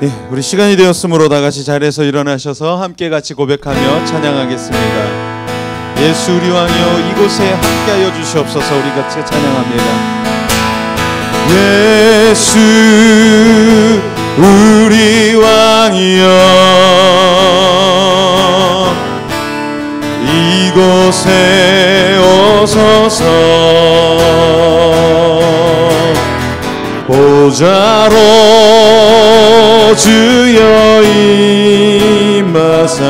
예, 우리 시간이 되었으므로 다 같이 자리에서 일어나셔서 함께 같이 고백하며 찬양하겠습니다. 예수 우리 왕이여 이곳에 함께하여 주시옵소서. 우리 같이 찬양합니다. 예수 우리 왕이여 이곳에 오소서. 보좌로 주여 임하사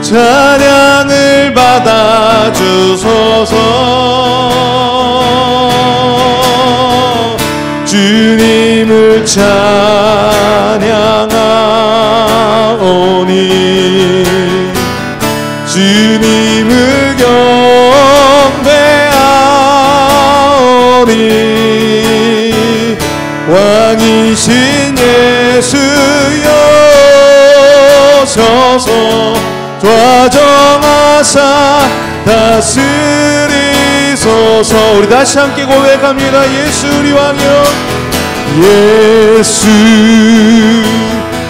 찬양을 받아 주소서. 주님을 찬양하오니 주님을 경배하오니 왕이신 예수여 서서 좌정하사 다스리소서. 우리 다시 함께 고백합니다. 예수 우리 왕이여 예수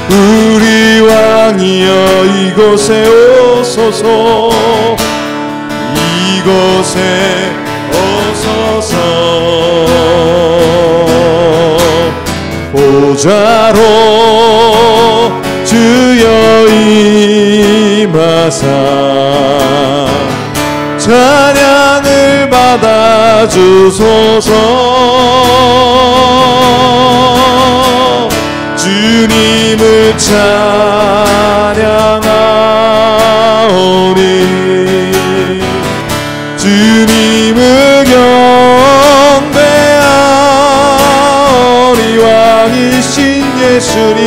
우리 왕이여 이곳에 오소서. 이곳에 오소서. 보좌로 주여 임하사 찬양을 받아 주소서. 주님을 찬양하오니 주님을 경배하오니 왕이신 예수님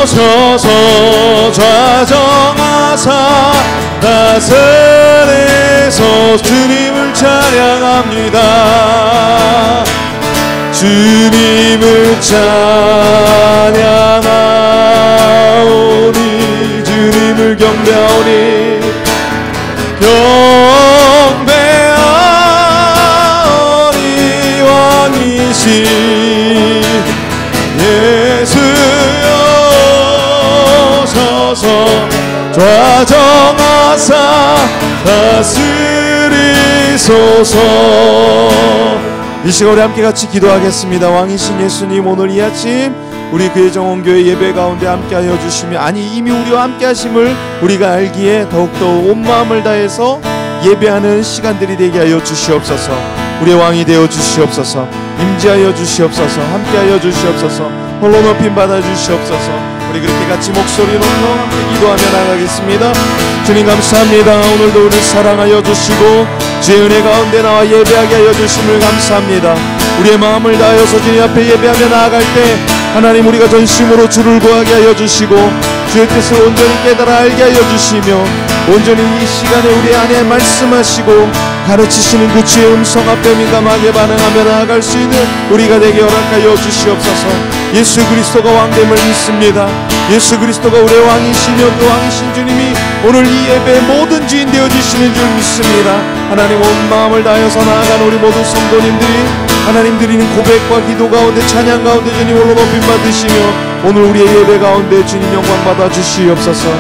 오셔서 좌정하사 다스리소. 주님을 찬양합니다. 주님을 찬양하오니 주님을 경배하오니 경배하오니 왕이신 예수여 서서 좌정하사 다스리소서. 이 시간 우리 함께 같이 기도하겠습니다. 왕이신 예수님 오늘 이 아침 우리 그의 정원교회 예배 가운데 함께하여 주시며 아니 이미 우리와 함께하심을 우리가 알기에 더욱더 온 마음을 다해서 예배하는 시간들이 되게 하여 주시옵소서. 우리의 왕이 되어 주시옵소서. 임재하여 주시옵소서. 함께하여 주시옵소서. 홀로 높임 받아 주시옵소서. 우리 그렇게 같이 목소리 높여 함께 기도하며 나가겠습니다. 주님 감사합니다. 오늘도 우리 사랑하여 주시고 주의 은혜 가운데 나와 예배하게 하여 주심을 감사합니다. 우리의 마음을 다하여서 주님 앞에 예배하며 나아갈 때 하나님 우리가 전심으로 주를 구하게 하여 주시고 주의 뜻을 온전히 깨달아 알게 하여 주시며 온전히 이 시간에 우리 안에 말씀하시고 가르치시는 그 주의 음성 앞에 민감하게 반응하며 나아갈 수 있는 우리가 되게 허락하여 주시옵소서. 예수 그리스도가 왕됨을 믿습니다. 예수 그리스도가 우리의 왕이시며 그 왕이신 주님이 오늘 이 예배의 모든 주인 되어주시는 줄 믿습니다. 하나님 온 마음을 다해서 나아가는 우리 모든 성도님들이 하나님 드리는 고백과 기도 가운데 찬양 가운데 주님 홀로 높임 받으시며 오늘 우리의 예배 가운데 주님 영광 받아 주시옵소서.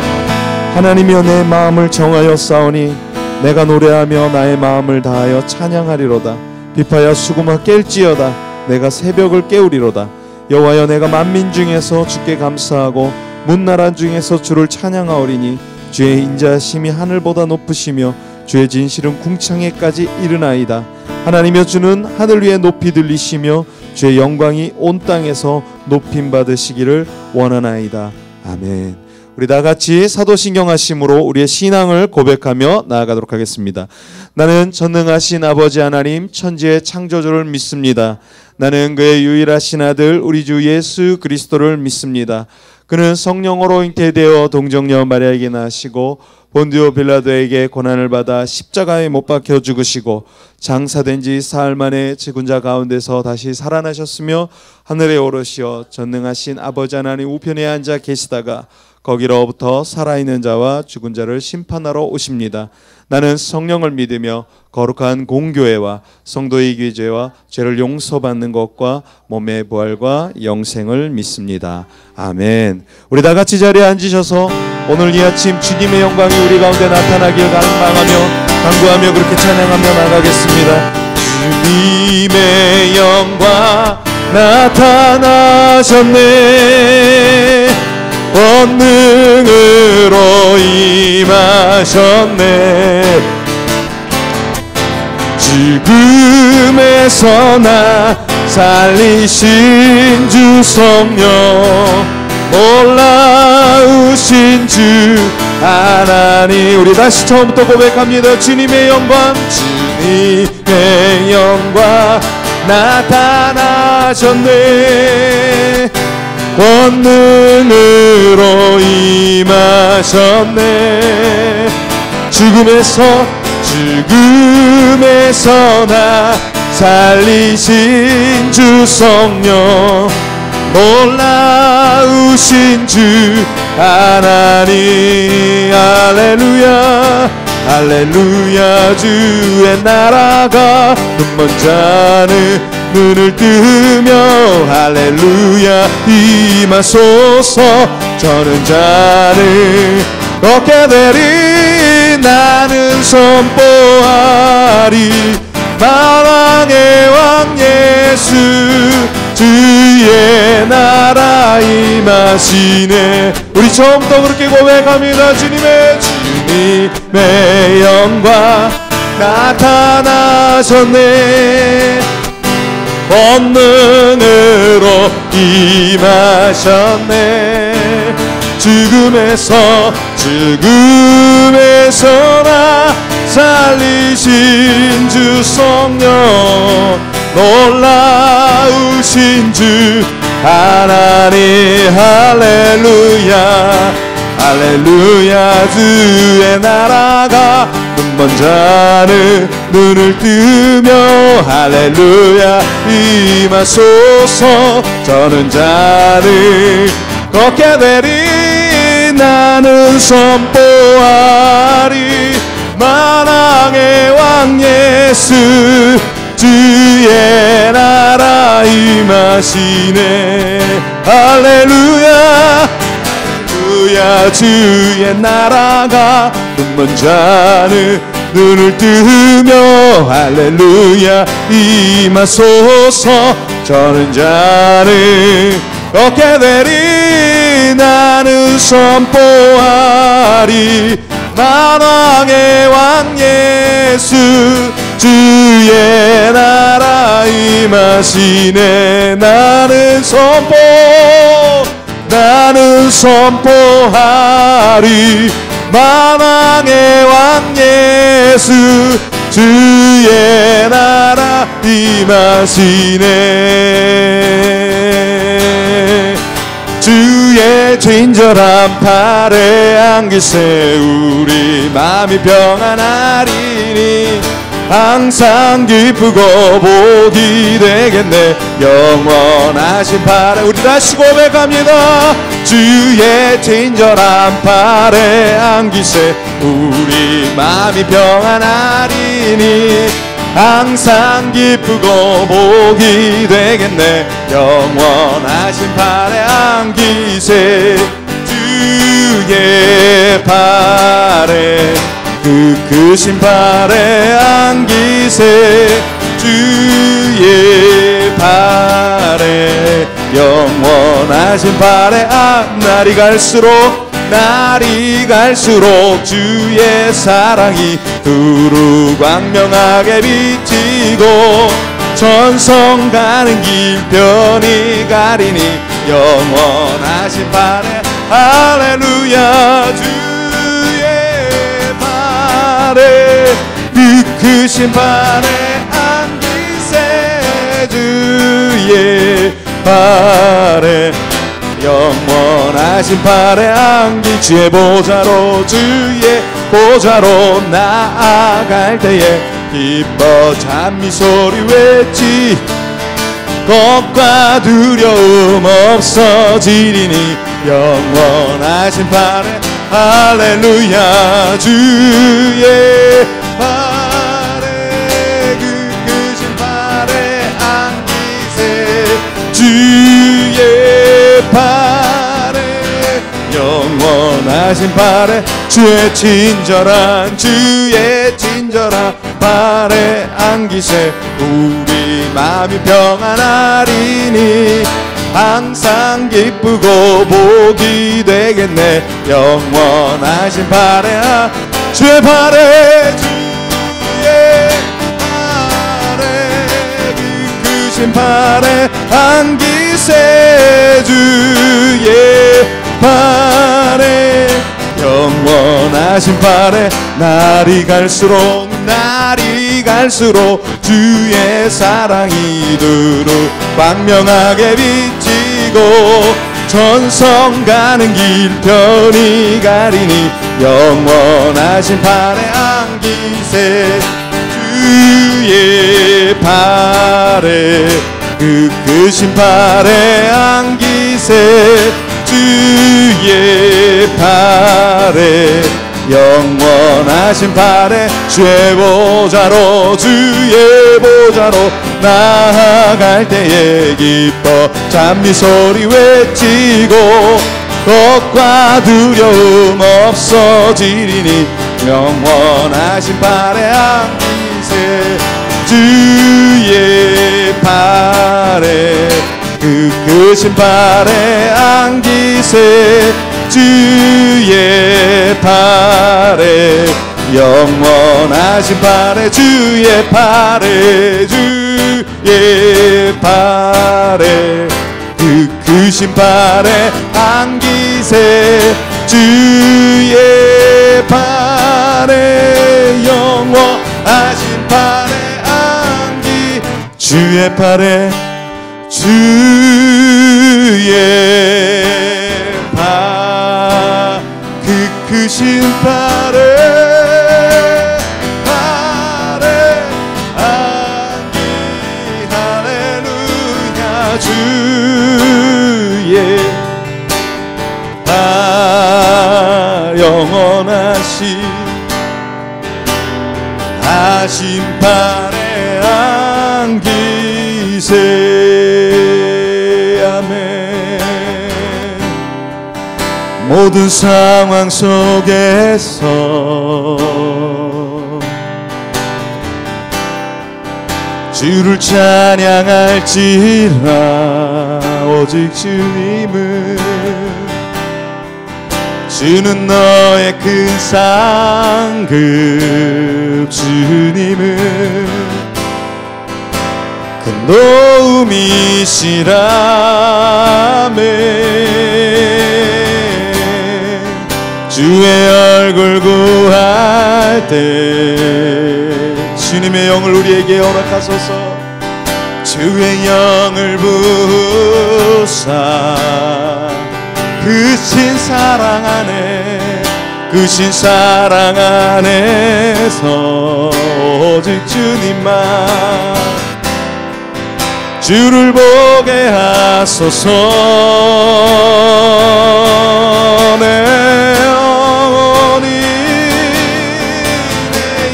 하나님이여 내 마음을 정하여 싸우니 내가 노래하며 나의 마음을 다하여 찬양하리로다. 비파야 수구마 깰지어다. 내가 새벽을 깨우리로다. 여호와여 내가 만민 중에서 주께 감사하고 문나라 중에서 주를 찬양하오리니 주의 인자심이 하늘보다 높으시며 주의 진실은 궁창에까지 이르나이다. 하나님여 주는 하늘 위에 높이 들리시며 주의 영광이 온 땅에서 높임 받으시기를 원하나이다. 아멘. 우리 다같이 사도신경하심으로 우리의 신앙을 고백하며 나아가도록 하겠습니다. 나는 전능하신 아버지 하나님 천지의 창조주를 믿습니다. 나는 그의 유일하신 아들 우리 주 예수 그리스도를 믿습니다. 그는 성령으로 잉태되어 동정녀 마리아에게 나시고 본디오 빌라도에게 고난을 받아 십자가에 못 박혀 죽으시고 장사된 지 사흘 만에 죽은 자 가운데서 다시 살아나셨으며 하늘에 오르시어 전능하신 아버지 하나님 우편에 앉아 계시다가 거기로부터 살아있는 자와 죽은 자를 심판하러 오십니다. 나는 성령을 믿으며 거룩한 공교회와 성도의 교제와 죄를 용서받는 것과 몸의 부활과 영생을 믿습니다. 아멘. 우리 다 같이 자리에 앉으셔서 오늘 이 아침 주님의 영광이 우리 가운데 나타나길 갈망하며 간구하며 그렇게 찬양하며 나가겠습니다. 주님의 영광 나타나셨네. 권능으로 임하셨네. 죽음에서 나 살리신 주 성령, 놀라우신 주 하나님. 우리 다시 처음부터 고백합니다. 주님의 영광, 주님의 영광 나타나셨네. 권능으로 임하셨네. 죽음에서 나 살리신 주 성령, 놀라우신 주 하나님. 할렐루야 할렐루야. 주의 나라가 눈먼 자는 눈을 뜨며 할렐루야 임하소서. 저는 자는 걷게 되리. 나는 선포하리. 만왕의 왕 예수, 주의 나라 임하시네. 우리 처음부터 그렇게 고백합니다. 주님의 영광 나타나셨네. 권능으로 임하셨네. 죽음에서 나 살리신 주 성령, 놀라우신 주 하나님. 할렐루야 할렐루야. 주의 나라가 눈먼 자는 눈을 뜨며 할렐루야 임하소서. 저는 자는 걷게 되리. 나는 선포하리. 만왕의 왕 예수, 주의 나라 임하시네. 할렐루야 할렐루야. 주의 나라가 눈먼 자는 눈을 뜨며 할렐루야 임하소서. 저는 자는 걷게 되리. 나는 선포하리. 만왕의 왕 예수, 주의 나라 임하시네. 나는 선포하리. 만왕의 왕 예수, 주의 나라 임하시네. 주의 친절한 팔에 안기세 우리 마음이 평안하리니. 항상 기쁘고 복이 되겠네. 영원하신 팔에. 우리 다시 고백합니다. 주의 친절한 팔에 안기세 우리 마음이 평안하리니. 항상 기쁘고 복이 되겠네. 영원하신 팔에 안기세. 주의 팔에 크신 팔에 안기세. 주의 팔에 영원하신 팔에 날이 갈수록 주의 사랑이 두루 광명하게 비치고 천성 가는 길 편히 가리니. 영원하신 팔에 할렐루야. 주의 팔에 크신 팔에 안기세. 주의 팔에 영원하신 팔에 안기. 주의 보좌로 나아갈 때에 기뻐 찬미소리 외치. 겁과 두려움 없어지리니. 영원하신 발에 할렐루야. 주의 발에 그으신 발에 안기세. 주의 발에 영원하신 발에 주의 친절한 발에 안기세. 우리 마음이 평안하리니 항상 기쁘고 복이 되겠네. 영원하신 발에 주의 발에 그으신 발에 안기세. 주의 발에 영원하신 발에 날이 갈수록 주의 사랑이 두루 광명하게 비치고 전성 가는 길 편히 가리니 영원하신 발에 안기세. 주의 발에 그으신 발에 안기세. 주의 발에 영원하신 발에 주의 보좌로 나아갈 때에 기뻐 찬미소리 외치고 걱과 두려움 없어지리니 영원하신 발에 안기세. 주의 발에 그으신 발에 안기세. 주의 발에 영원하신 발에 주의 발에 그으신 발에 안기세. 주의 발에 영원하신 발에 안기. 주의 발에 그으신 발에 안기. 할렐루야. 주의 발 영원하신 발에 안기세. 모든 상황 속에서 주를 찬양할지라. 오직 주님은 주는 너의 큰 상급. 주님은 큰 도움이시라매. 주의 얼굴 구할 때 주님의 영을 우리에게 허락하소서. 주의 영을 부사 그신 사랑 안에서 오직 주님만 주를 보게 하소서. 내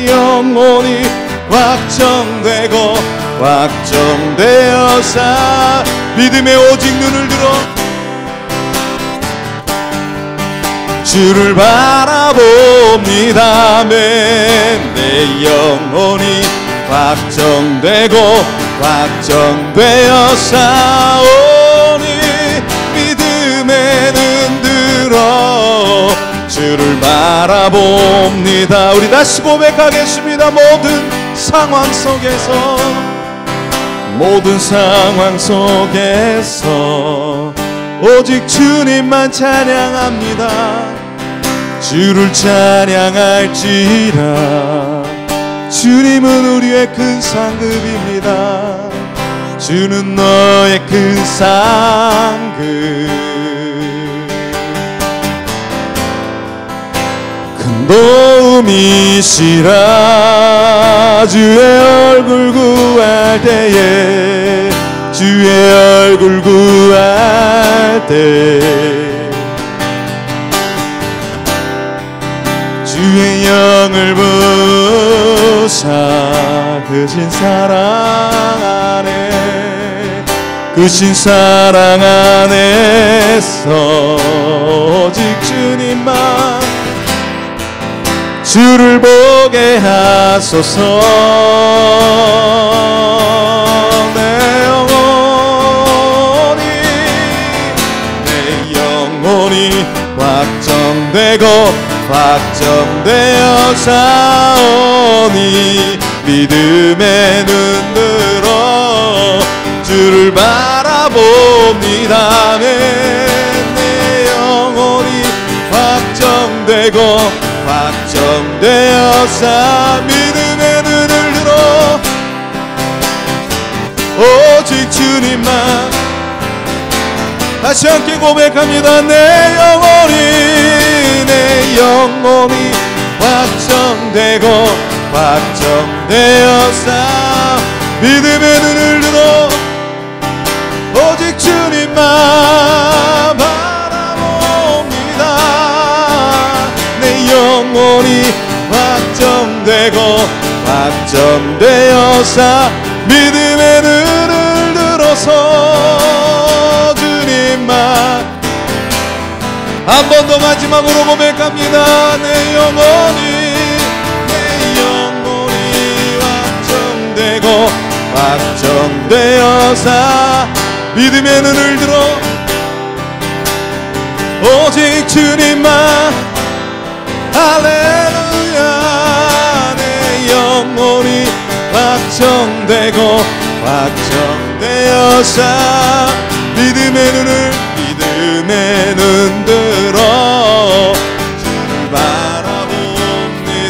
영혼이 확정되어사 믿음의 오직 눈을 들어 주를 바라봅니다. 내 영혼이 확정되어사오니 믿음의 눈 들어 주를 바라봅니다. 우리 다시 고백하겠습니다. 모든 상황 속에서 오직 주님만 찬양합니다. 주를 찬양할지라. 주님은 우리의 큰 상급입니다. 주는 너의 큰 상급. 큰 도움이시라. 주의 얼굴 구할 때에 주의 얼굴 구할 때 영을 부사 크신 사랑 안에 크신 사랑 안에서 오직 주님만 주를 보게 하소서. 내 영혼이 확정되고 확정되어 사오니 믿음의 눈 들어 주를 바라봅니다. 내 영혼이 확정되고 확정되어서 믿음의 눈을 들어 오직 주님만 다시 함께 고백합니다. 내 영혼이 확정되고 확정되어서 믿음의 눈을 들어 오직 주님만 바라봅니다. 내 영혼이 확정되고 확정되어서 믿음의 눈을 들어서 주님만 한 번 더 마지막으로 고백합니다. 내 영혼이 확정되고 확정되어서 믿음의 눈을 들어 오직 주님만 할렐루야. 내 영혼이 확정되고 확정되어서 믿음의 눈 들어 주를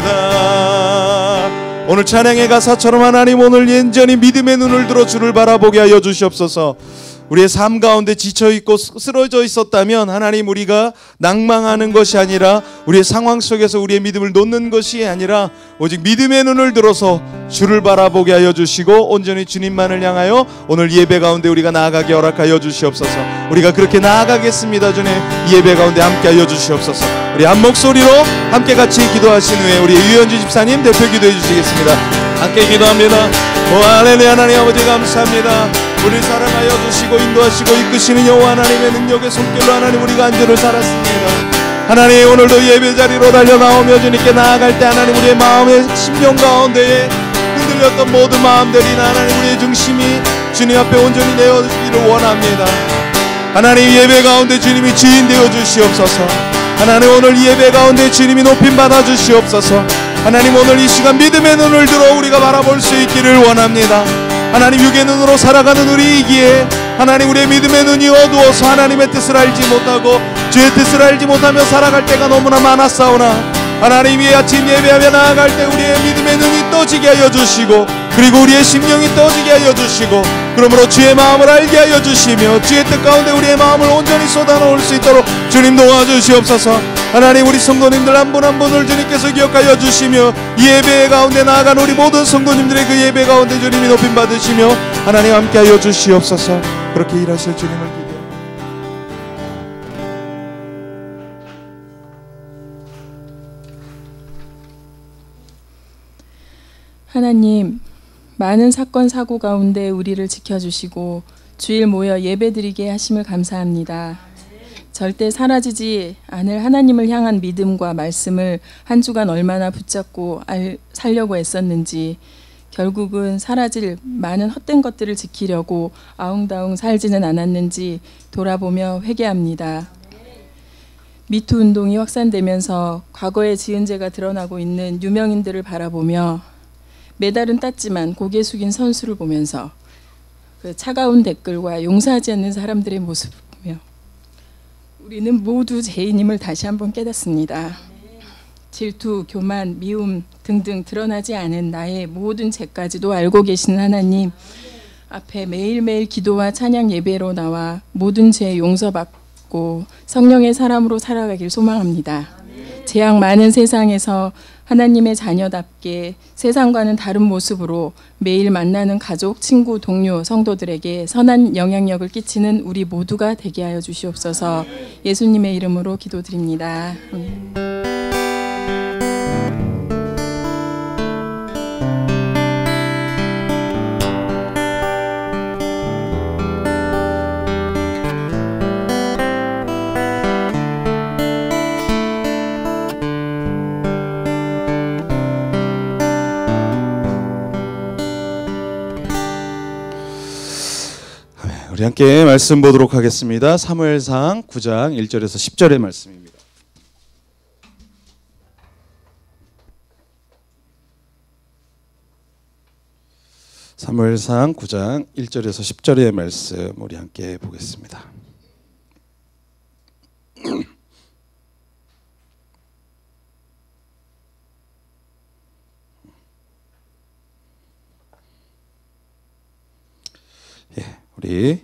바라봅니다. 오늘 찬양의 가사처럼 하나님 오늘 얌전히 믿음의 눈을 들어 주를 바라보게 하여 주시옵소서. 우리의 삶 가운데 지쳐있고 쓰러져 있었다면 하나님 우리가 낭망하는 것이 아니라 우리의 상황 속에서 우리의 믿음을 놓는 것이 아니라 오직 믿음의 눈을 들어서 주를 바라보게 하여 주시고 온전히 주님만을 향하여 오늘 예배 가운데 우리가 나아가게 허락하여 주시옵소서. 우리가 그렇게 나아가겠습니다. 주님 예배 가운데 함께 하여 주시옵소서. 우리 한 목소리로 함께 같이 기도하신 후에 우리 유현주 집사님 대표 기도해 주시겠습니다. 함께 기도합니다. 오 할렐루야. 하나님 아버지 감사합니다. 우리를 사랑하여 주시고 인도하시고 이끄시는 여호와 하나님의 능력의 손길로 하나님 우리가 안전을 살았습니다. 하나님 오늘도 예배 자리로 달려나오며 주님께 나아갈 때 하나님 우리의 마음의 심령 가운데에 흔들렸던 모든 마음들이나 하나님 우리의 중심이 주님 앞에 온전히 내어지기를 원합니다. 하나님 예배 가운데 주님이 주인 되어 주시옵소서. 하나님 오늘 예배 가운데 주님이 높임 받아 주시옵소서. 하나님 오늘 이 시간 믿음의 눈을 들어 우리가 바라볼 수 있기를 원합니다. 하나님 육의 눈으로 살아가는 우리이기에 하나님 우리의 믿음의 눈이 어두워서 하나님의 뜻을 알지 못하고 주의 뜻을 알지 못하며 살아갈 때가 너무나 많았사오나 하나님 이 아침 예배하며 나아갈 때 우리의 믿음의 눈이 떠지게 하여 주시고 그리고 우리의 심령이 떠지게 하여 주시고 그러므로 주의 마음을 알게 하여 주시며 주의 뜻 가운데 우리의 마음을 온전히 쏟아놓을 수 있도록 주님 도와주시옵소서. 하나님 우리 성도님들 한 분 한 분을 주님께서 기억하여 주시며 이 예배 가운데 나아간 우리 모든 성도님들의 그 예배 가운데 주님이 높임 받으시며 하나님 함께 하여 주시옵소서. 그렇게 일하실 주님을 기대합니다. 하나님 많은 사건 사고 가운데 우리를 지켜주시고 주일 모여 예배드리게 하심을 감사합니다. 절대 사라지지 않을 하나님을 향한 믿음과 말씀을 한 주간 얼마나 붙잡고 살려고 애썼는지 결국은 사라질 많은 헛된 것들을 지키려고 아웅다웅 살지는 않았는지 돌아보며 회개합니다. 미투 운동이 확산되면서 과거에 지은 죄가 드러나고 있는 유명인들을 바라보며 메달은 땄지만 고개 숙인 선수를 보면서 그 차가운 댓글과 용서하지 않는 사람들의 모습을 보며 우리는 모두 죄인임을 다시 한번 깨닫습니다. 질투, 교만, 미움 등등 드러나지 않은 나의 모든 죄까지도 알고 계시는 하나님 앞에 매일매일 기도와 찬양 예배로 나와 모든 죄 용서받고 성령의 사람으로 살아가길 소망합니다. 재앙 많은 세상에서 하나님의 자녀답게 세상과는 다른 모습으로 매일 만나는 가족, 친구, 동료, 성도들에게 선한 영향력을 끼치는 우리 모두가 되게 하여 주시옵소서. 예수님의 이름으로 기도드립니다. 아멘. 우리 함께 말씀 보도록 하겠습니다. 사무엘상 9장 1절에서 10절의 말씀입니다. 사무엘상 9장 1절에서 10절의 말씀 우리 함께 보겠습니다. 우리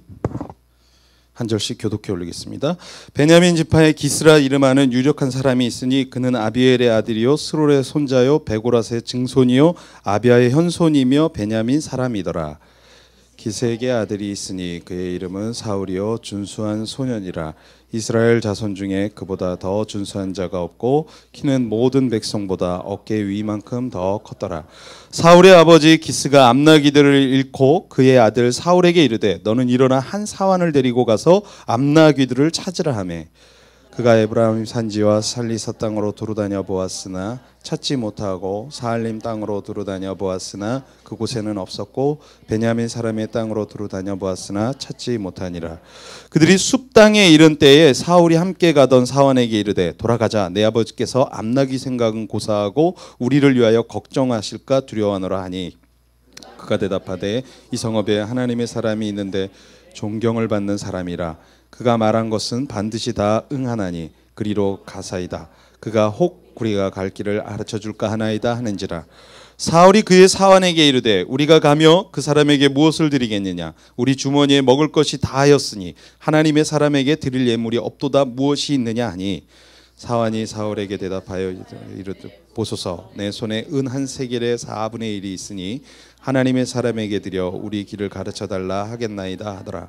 한 절씩 교독해 올리겠습니다. 베냐민 지파의 기스라 이름하는 유력한 사람이 있으니 그는 아비엘의 아들이요 스롤의 손자요 베고라스의 증손이요 아비아의 현손이며 베냐민 사람이더라. 기스에게 아들이 있으니 그의 이름은 사울이요 준수한 소년이라. 이스라엘 자손 중에 그보다 더 준수한 자가 없고 키는 모든 백성보다 어깨 위만큼 더 컸더라. 사울의 아버지 기스가 암나기들을 잃고 그의 아들 사울에게 이르되 너는 일어나 한 사환을 데리고 가서 암나기들을 찾으라 하매 그가 에브라임 산지와 살리사 땅으로 두루다녀 보았으나 찾지 못하고 사할림 땅으로 두루다녀 보았으나 그곳에는 없었고 베냐민 사람의 땅으로 두루다녀 보았으나 찾지 못하니라. 그들이 숲 땅에 이른 때에 사울이 함께 가던 사환에게 이르되 돌아가자. 내 아버지께서 암나기 생각은 고사하고 우리를 위하여 걱정하실까 두려워하노라 하니 그가 대답하되 이 성읍에 하나님의 사람이 있는데 존경을 받는 사람이라. 그가 말한 것은 반드시 다 응하나니 그리로 가사이다. 그가 혹 우리가 갈 길을 가르쳐 줄까 하나이다 하는지라. 사울이 그의 사환에게 이르되 우리가 가며 그 사람에게 무엇을 드리겠느냐. 우리 주머니에 먹을 것이 다하였으니 하나님의 사람에게 드릴 예물이 없도다 무엇이 있느냐 하니 사환이 사울에게 대답하여 이르되 보소서 내 손에 은 한 세겔의 4분의 1이 있으니 하나님의 사람에게 드려 우리 길을 가르쳐 달라 하겠나이다 하더라.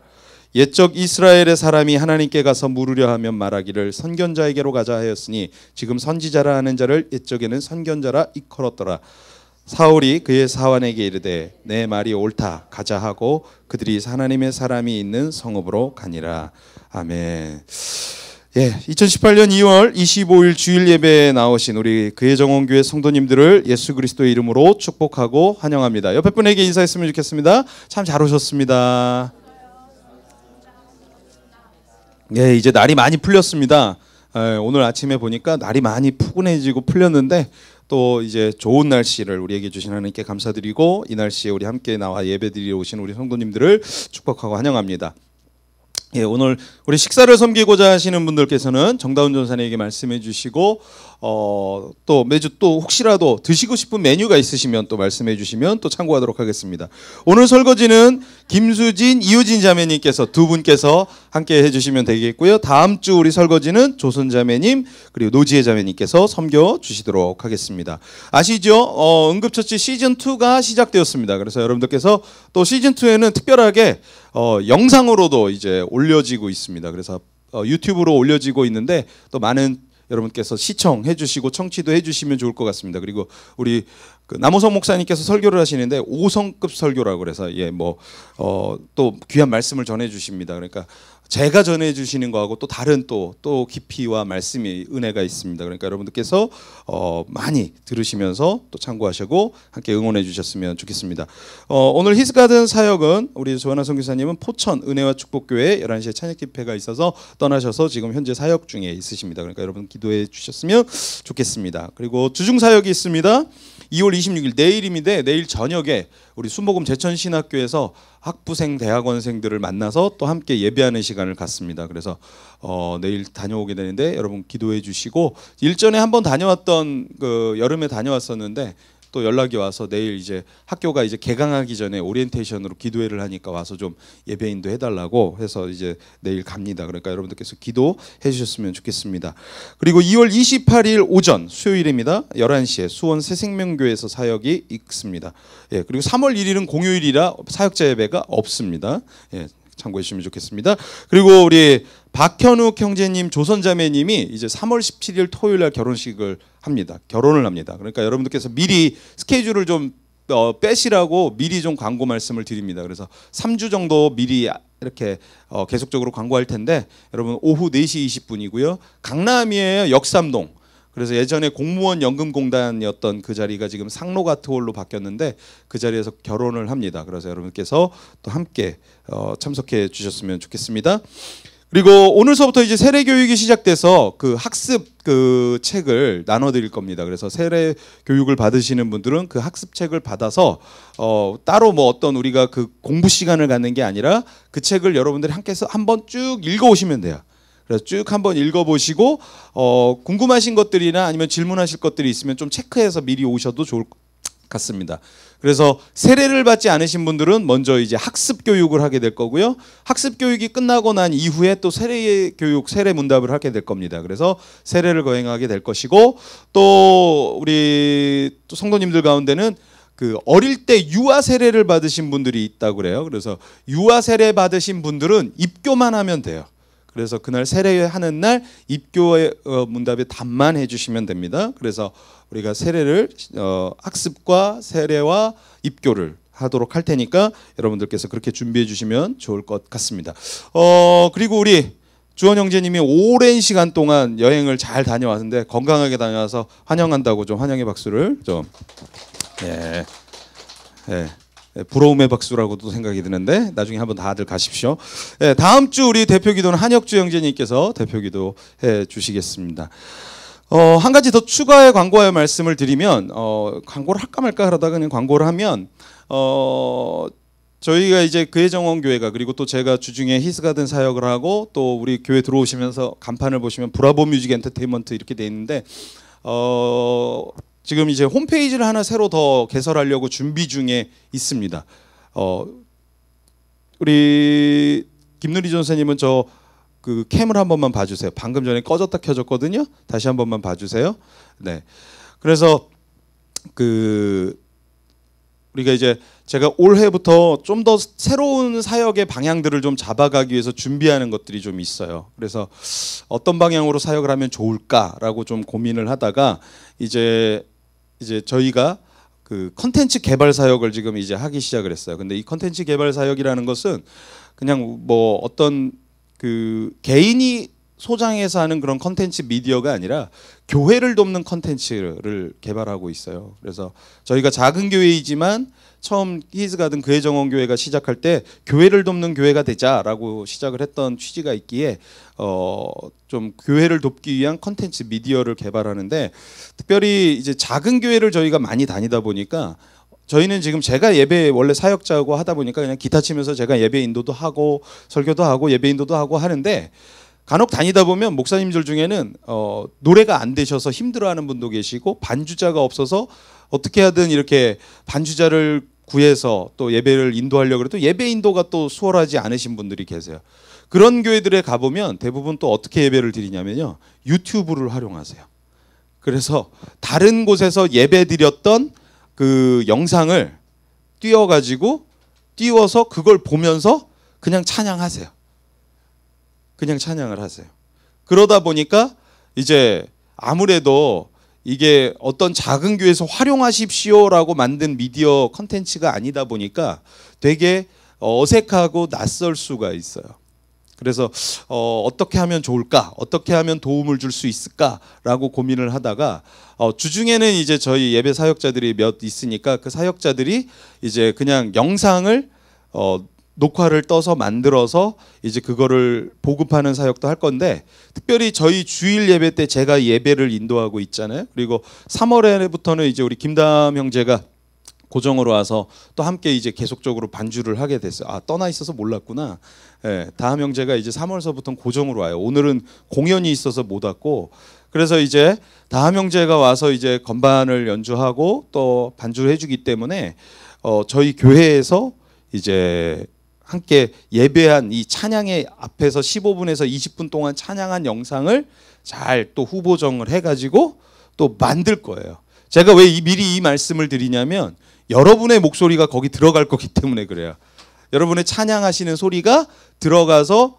옛적 이스라엘의 사람이 하나님께 가서 물으려 하면 말하기를 선견자에게로 가자 하였으니 지금 선지자라 하는 자를 옛적에는 선견자라 일컬었더라. 사울이 그의 사환에게 이르되 내 말이 옳다 가자 하고 그들이 하나님의 사람이 있는 성읍으로 가니라. 아멘. 2018년 2월 25일 주일 예배에 나오신 우리 그의 정원교회 성도님들을 예수 그리스도의 이름으로 축복하고 환영합니다. 옆에 분에게 인사했으면 좋겠습니다. 참 잘 오셨습니다. 이제 날이 많이 풀렸습니다. 오늘 아침에 보니까 날이 많이 푸근해지고 풀렸는데 또 이제 좋은 날씨를 우리에게 주신 하나님께 감사드리고 이 날씨에 우리 함께 나와 예배드리러 오신 우리 성도님들을 축복하고 환영합니다. 오늘 우리 식사를 섬기고자 하시는 분들께서는 정다운 전사님에게 말씀해 주시고 또 매주 또 혹시라도 드시고 싶은 메뉴가 있으시면 또 말씀해 주시면 또 참고하도록 하겠습니다. 오늘 설거지는 김수진, 이유진 자매님께서 두 분께서 함께 해주시면 되겠고요. 다음 주 우리 설거지는 조선 자매님 그리고 노지혜 자매님께서 섬겨 주시도록 하겠습니다. 아시죠? 응급처치 시즌2가 시작되었습니다. 그래서 여러분들께서 또 시즌2에는 특별하게 영상으로도 이제 올려지고 있습니다. 그래서 유튜브로 올려지고 있는데 또 많은 여러분께서 시청해 주시고 청취도 해 주시면 좋을 것 같습니다. 그리고 우리 남호성 목사님께서 설교를 하시는데 5성급 설교라고 그래서 또 귀한 말씀을 전해 주십니다. 그러니까 제가 전해 주시는 거하고 또 다른 또 깊이와 말씀이 은혜가 있습니다. 그러니까 여러분들께서 많이 들으시면서 또 참고하시고 함께 응원해 주셨으면 좋겠습니다. 오늘 히스가든 사역은 우리 조하나 선교사님은 포천 은혜와 축복교회 11시에 찬양 집회가 있어서 떠나셔서 지금 현재 사역 중에 있으십니다. 그러니까 여러분 기도해 주셨으면 좋겠습니다. 그리고 주중 사역이 있습니다. 2월 26일 내일입니다. 내일 저녁에 우리 순복음 제천신학교에서 학부생 대학원생들을 만나서 또 함께 예배하는 시간을 갖습니다. 그래서 내일 다녀오게 되는데 여러분 기도해 주시고 일전에 한번 다녀왔던 여름에 다녀왔었는데 또 연락이 와서 내일 이제 학교가 이제 개강하기 전에 오리엔테이션으로 기도회를 하니까 와서 좀 예배인도 해달라고 해서 이제 내일 갑니다. 그러니까 여러분들께서 기도해 주셨으면 좋겠습니다. 그리고 2월 28일 오전 수요일입니다. 11시에 수원 새생명교회에서 사역이 있습니다. 그리고 3월 1일은 공휴일이라 사역자 예배가 없습니다. 참고해 주시면 좋겠습니다. 그리고 우리 박현욱 형제님 조선자매님이 이제 3월 17일 토요일 날 결혼을 합니다. 그러니까 여러분들께서 미리 스케줄을 좀 빼시라고 미리 좀 광고 말씀을 드립니다. 그래서 3주 정도 미리 이렇게 계속적으로 광고할 텐데 여러분 오후 4시 20분이고요. 강남이에요. 역삼동. 그래서 예전에 공무원 연금공단이었던 그 자리가 지금 상로가트홀로 바뀌었는데 그 자리에서 결혼을 합니다. 그래서 여러분께서 또 함께 참석해 주셨으면 좋겠습니다. 그리고 오늘서부터 이제 세례 교육이 시작돼서 그 학습 그 책을 나눠드릴 겁니다. 그래서 세례 교육을 받으시는 분들은 그 학습 책을 받아서 따로 뭐 어떤 우리가 그 공부 시간을 갖는 게 아니라 그 책을 여러분들이 함께해서 한번 쭉 읽어오시면 돼요. 그래서 쭉 한번 읽어보시고 궁금하신 것들이나 아니면 질문하실 것들이 있으면 좀 체크해서 미리 오셔도 좋을 것 같습니다. 그래서 세례를 받지 않으신 분들은 먼저 이제 학습 교육을 하게 될 거고요. 학습 교육이 끝나고 난 이후에 또 세례 교육, 세례 문답을 하게 될 겁니다. 그래서 세례를 거행하게 될 것이고 또 우리 또 성도님들 가운데는 그 어릴 때 유아 세례를 받으신 분들이 있다고 그래요. 그래서 유아 세례 받으신 분들은 입교만 하면 돼요. 그래서 그날 세례하는 날 입교의 문답에 답만 해주시면 됩니다. 그래서 우리가 세례를 학습과 세례와 입교를 하도록 할 테니까 여러분들께서 그렇게 준비해 주시면 좋을 것 같습니다. 그리고 우리 주원 형제님이 오랜 시간 동안 여행을 잘 다녀왔는데 건강하게 다녀와서 환영한다고 좀 환영의 박수를 좀 예. 예. 부러움의 박수라고도 생각이 드는데 나중에 한번 다들 가십시오. 네, 다음 주 우리 대표기도는 한혁주 형제님께서 대표기도 해 주시겠습니다. 한 가지 더 추가의 광고의 말씀을 드리면 광고를 할까 말까 하다가 그냥 광고를 하면 저희가 이제 그혜정원교회가 그리고 또 제가 주중에 히스가든 사역을 하고 또 우리 교회 들어오시면서 간판을 보시면 브라보 뮤직 엔터테인먼트 이렇게 돼 있는데 지금 이제 홈페이지를 하나 새로 더 개설하려고 준비 중에 있습니다. 우리 김누리 전사님은 저 그 캠을 한 번만 봐주세요. 방금 전에 꺼졌다 켜졌거든요. 다시 한 번만 봐주세요. 네. 그래서 그 우리가 이제 제가 올해부터 좀 더 새로운 사역의 방향들을 좀 잡아가기 위해서 준비하는 것들이 좀 있어요. 그래서 어떤 방향으로 사역을 하면 좋을까라고 좀 고민을 하다가 이제 저희가 그 컨텐츠 개발 사역을 지금 이제 하기 시작을 했어요. 근데 이 컨텐츠 개발 사역이라는 것은 그냥 뭐 어떤 그 개인이 소장해서 하는 그런 컨텐츠 미디어가 아니라 교회를 돕는 컨텐츠를 개발하고 있어요. 그래서 저희가 작은 교회이지만 처음 히즈가든 그혜정원교회가 시작할 때 교회를 돕는 교회가 되자라고 시작을 했던 취지가 있기에 좀 교회를 돕기 위한 컨텐츠 미디어를 개발하는데 특별히 이제 작은 교회를 저희가 많이 다니다 보니까 저희는 지금 제가 예배 원래 사역자고 하다 보니까 그냥 기타 치면서 제가 예배 인도도 하고 설교도 하고 예배 인도도 하고 하는데 간혹 다니다 보면 목사님들 중에는 노래가 안 되셔서 힘들어하는 분도 계시고 반주자가 없어서 어떻게 하든 이렇게 반주자를 구해서 또 예배를 인도하려고 해도 예배 인도가 또 수월하지 않으신 분들이 계세요. 그런 교회들에 가보면 대부분 또 어떻게 예배를 드리냐면요. 유튜브를 활용하세요. 그래서 다른 곳에서 예배 드렸던 그 영상을 띄워서 그걸 보면서 그냥 찬양하세요. 그냥 찬양을 하세요. 그러다 보니까 이제 아무래도 이게 어떤 작은 교회에서 활용하십시오라고 만든 미디어 컨텐츠가 아니다 보니까 되게 어색하고 낯설 수가 있어요. 그래서 어떻게 하면 좋을까? 어떻게 하면 도움을 줄 수 있을까라고 고민을 하다가 주중에는 이제 저희 예배 사역자들이 몇 있으니까 그 사역자들이 이제 그냥 영상을 녹화를 떠서 만들어서 이제 그거를 보급하는 사역도 할 건데 특별히 저희 주일 예배 때 제가 예배를 인도하고 있잖아요. 그리고 3월에부터는 이제 우리 김담 형제가 고정으로 와서 또 함께 이제 계속적으로 반주를 하게 됐어요. 아, 떠나 있어서 몰랐구나. 예, 다음 형제가 이제 3월서부터는 고정으로 와요. 오늘은 공연이 있어서 못 왔고 그래서 이제 다음 형제가 와서 이제 건반을 연주하고 또 반주를 해주기 때문에 저희 교회에서 이제 함께 예배한 이 찬양의 앞에서 15분에서 20분 동안 찬양한 영상을 잘 또 후보정을 해가지고 또 만들 거예요. 제가 왜 미리 이 말씀을 드리냐면 여러분의 목소리가 거기 들어갈 거기 때문에 그래요. 여러분의 찬양하시는 소리가 들어가서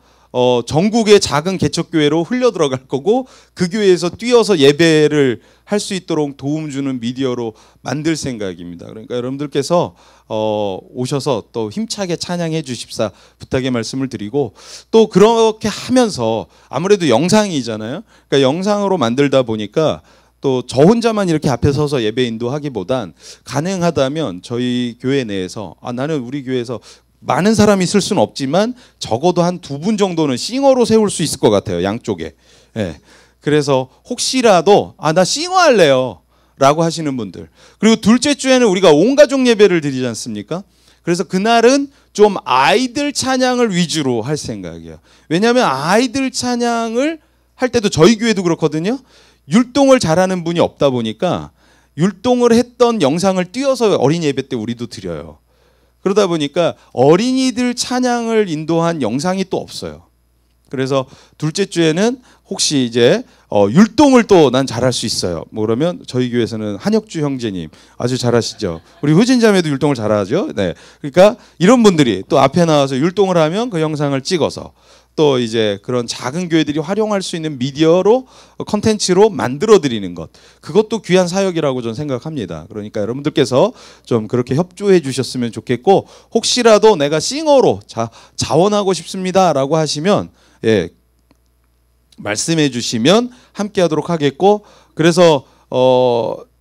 전국의 작은 개척교회로 흘려 들어갈 거고 그 교회에서 뛰어서 예배를 할 수 있도록 도움 주는 미디어로 만들 생각입니다. 그러니까 여러분들께서 오셔서 또 힘차게 찬양해 주십사 부탁의 말씀을 드리고 또 그렇게 하면서 아무래도 영상이잖아요. 그러니까 영상으로 만들다 보니까 또 저 혼자만 이렇게 앞에 서서 예배 인도하기보단 가능하다면 저희 교회 내에서 나는 우리 교회에서 많은 사람이 있을 수는 없지만 적어도 한 2분 정도는 싱어로 세울 수 있을 것 같아요. 양쪽에. 예. 그래서 혹시라도 나 싱어 할래요 라고 하시는 분들, 그리고 둘째 주에는 우리가 온 가족 예배를 드리지 않습니까? 그래서 그날은 좀 아이들 찬양을 위주로 할 생각이에요. 왜냐하면 아이들 찬양을 할 때도 저희 교회도 그렇거든요. 율동을 잘하는 분이 없다 보니까 율동을 했던 영상을 띄워서 어린이 예배 때 우리도 드려요. 그러다 보니까 어린이들 찬양을 인도한 영상이 또 없어요. 그래서 둘째 주에는 혹시 이제 율동을 또 난 잘할 수 있어요. 뭐 그러면 저희 교회에서는 한혁주 형제님 아주 잘하시죠. 우리 효진자매도 율동을 잘하죠. 네. 그러니까 이런 분들이 또 앞에 나와서 율동을 하면 그 영상을 찍어서 또 이제 그런 작은 교회들이 활용할 수 있는 미디어로 컨텐츠로 만들어 드리는 것, 그것도 귀한 사역이라고 저는 생각합니다. 그러니까 여러분들께서 좀 그렇게 협조해 주셨으면 좋겠고, 혹시라도 내가 싱어로 자원하고 싶습니다라고 하시면 말씀해 주시면 함께 하도록 하겠고, 그래서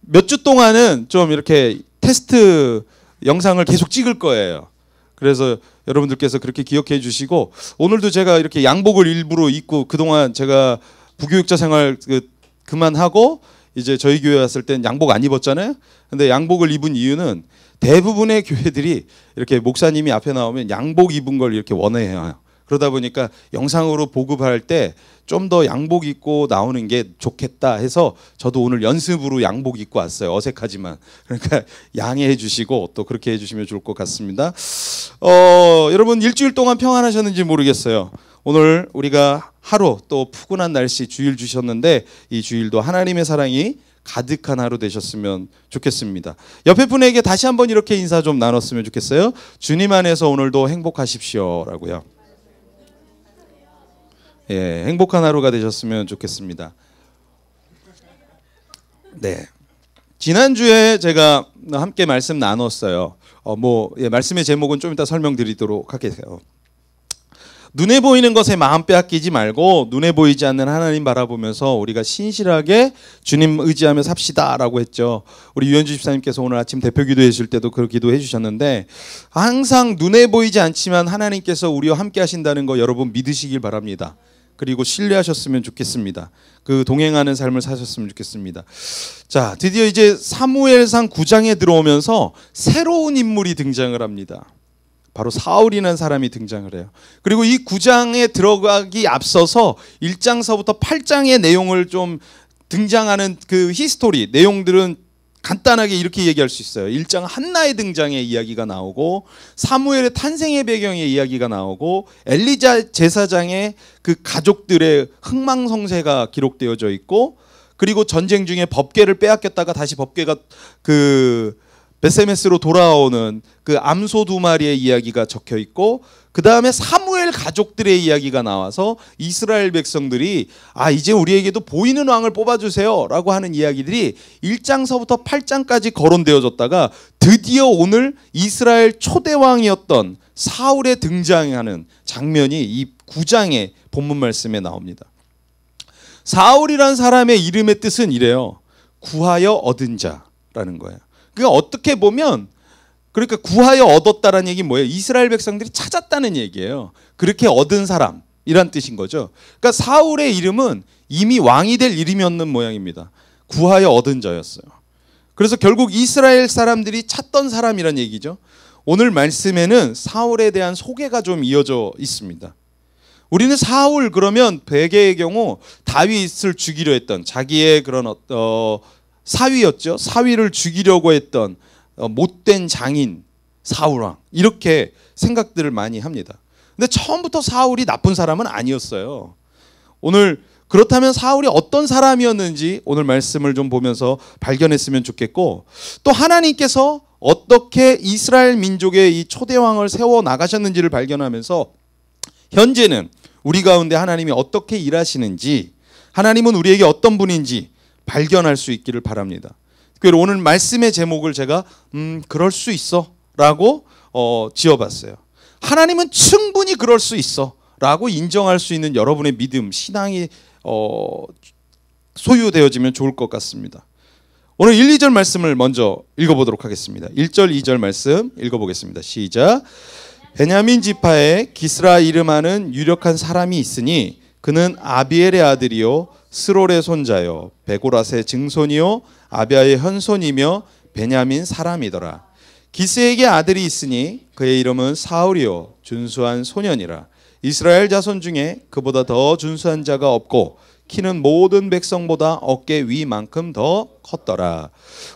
몇 주 동안은 좀 이렇게 테스트 영상을 계속 찍을 거예요. 그래서 여러분들께서 그렇게 기억해 주시고, 오늘도 제가 이렇게 양복을 일부러 입고, 그동안 제가 부교육자 생활 그만하고 이제 저희 교회 왔을 땐 양복 안 입었잖아요. 근데 양복을 입은 이유는 대부분의 교회들이 이렇게 목사님이 앞에 나오면 양복 입은 걸 이렇게 원해요. 그러다 보니까 영상으로 보급할 때 좀 더 양복 입고 나오는 게 좋겠다 해서 저도 오늘 연습으로 양복 입고 왔어요. 어색하지만. 그러니까 양해해 주시고 또 그렇게 해주시면 좋을 것 같습니다. 여러분 일주일 동안 평안하셨는지 모르겠어요. 오늘 우리가 하루 또 푸근한 날씨 주일 주셨는데 이 주일도 하나님의 사랑이 가득한 하루 되셨으면 좋겠습니다. 옆에 분에게 다시 한번 이렇게 인사 좀 나눴으면 좋겠어요. 주님 안에서 오늘도 행복하십시오라고요. 예, 행복한 하루가 되셨으면 좋겠습니다. 네, 지난주에 제가 함께 말씀 나눴어요. 말씀의 제목은 좀 이따 설명드리도록 하겠어요. 눈에 보이는 것에 마음 빼앗기지 말고 눈에 보이지 않는 하나님 바라보면서 우리가 신실하게 주님 의지하며 삽시다라고 했죠. 우리 유현주 집사님께서 오늘 아침 대표 기도해 주실 때도 그 기도해 주셨는데, 항상 눈에 보이지 않지만 하나님께서 우리와 함께 하신다는 거 여러분 믿으시길 바랍니다. 그리고 신뢰하셨으면 좋겠습니다. 그 동행하는 삶을 사셨으면 좋겠습니다. 자, 드디어 이제 사무엘상 9장에 들어오면서 새로운 인물이 등장을 합니다. 바로 사울이라는 사람이 등장을 해요. 그리고 이 9장에 들어가기 앞서서 1장서부터 8장의 내용을 좀 등장하는 그 히스토리 내용들은 간단하게 이렇게 얘기할 수 있어요. 1장 한나의 등장의 이야기가 나오고, 사무엘의 탄생의 배경의 이야기가 나오고, 엘리자 제사장의 그 가족들의 흥망성쇠가 기록되어져 있고, 그리고 전쟁 중에 법궤를 빼앗겼다가 다시 법궤가 그 베세메스로 돌아오는 그 암소 2마리의 이야기가 적혀 있고, 그 다음에 사무엘 가족들의 이야기가 나와서 이스라엘 백성들이 이제 우리에게도 보이는 왕을 뽑아주세요 라고 하는 이야기들이 1장서부터 8장까지 거론되어졌다가 드디어 오늘 이스라엘 초대왕이었던 사울의 등장하는 장면이 이 9장의 본문 말씀에 나옵니다. 사울이란 사람의 이름의 뜻은 이래요. 구하여 얻은 자라는 거예요. 그러니까 어떻게 보면 그러니까 구하여 얻었다라는 얘기는 뭐예요? 이스라엘 백성들이 찾았다는 얘기예요. 그렇게 얻은 사람이란 뜻인 거죠. 그러니까 사울의 이름은 이미 왕이 될 이름이었는 모양입니다. 구하여 얻은 자였어요. 그래서 결국 이스라엘 사람들이 찾던 사람이란 얘기죠. 오늘 말씀에는 사울에 대한 소개가 좀 이어져 있습니다. 우리는 사울 그러면 베개의 경우 다윗을 죽이려 했던 자기의 그런 사위였죠. 사위를 죽이려고 했던 못된 장인 사울왕, 이렇게 생각들을 많이 합니다. 근데 처음부터 사울이 나쁜 사람은 아니었어요. 오늘 그렇다면 사울이 어떤 사람이었는지 오늘 말씀을 좀 보면서 발견했으면 좋겠고, 또 하나님께서 어떻게 이스라엘 민족의 이 초대왕을 세워 나가셨는지를 발견하면서 현재는 우리 가운데 하나님이 어떻게 일하시는지, 하나님은 우리에게 어떤 분인지 발견할 수 있기를 바랍니다. 그래서 오늘 말씀의 제목을 제가 그럴 수 있어 라고 지어봤어요. 하나님은 충분히 그럴 수 있어 라고 인정할 수 있는 여러분의 믿음, 신앙이 소유되어지면 좋을 것 같습니다. 오늘 1, 2절 말씀을 먼저 읽어보도록 하겠습니다. 1절, 2절 말씀 읽어보겠습니다. 시작. 베냐민 지파에 기스라 이름하는 유력한 사람이 있으니 그는 아비엘의 아들이요 스롤의 손자요 베고랏의 증손이요 아비아의 현손이며 베냐민 사람이더라. 기스에게 아들이 있으니 그의 이름은 사울이요 준수한 소년이라. 이스라엘 자손 중에 그보다 더 준수한 자가 없고 키는 모든 백성보다 어깨 위만큼 더 컸더라.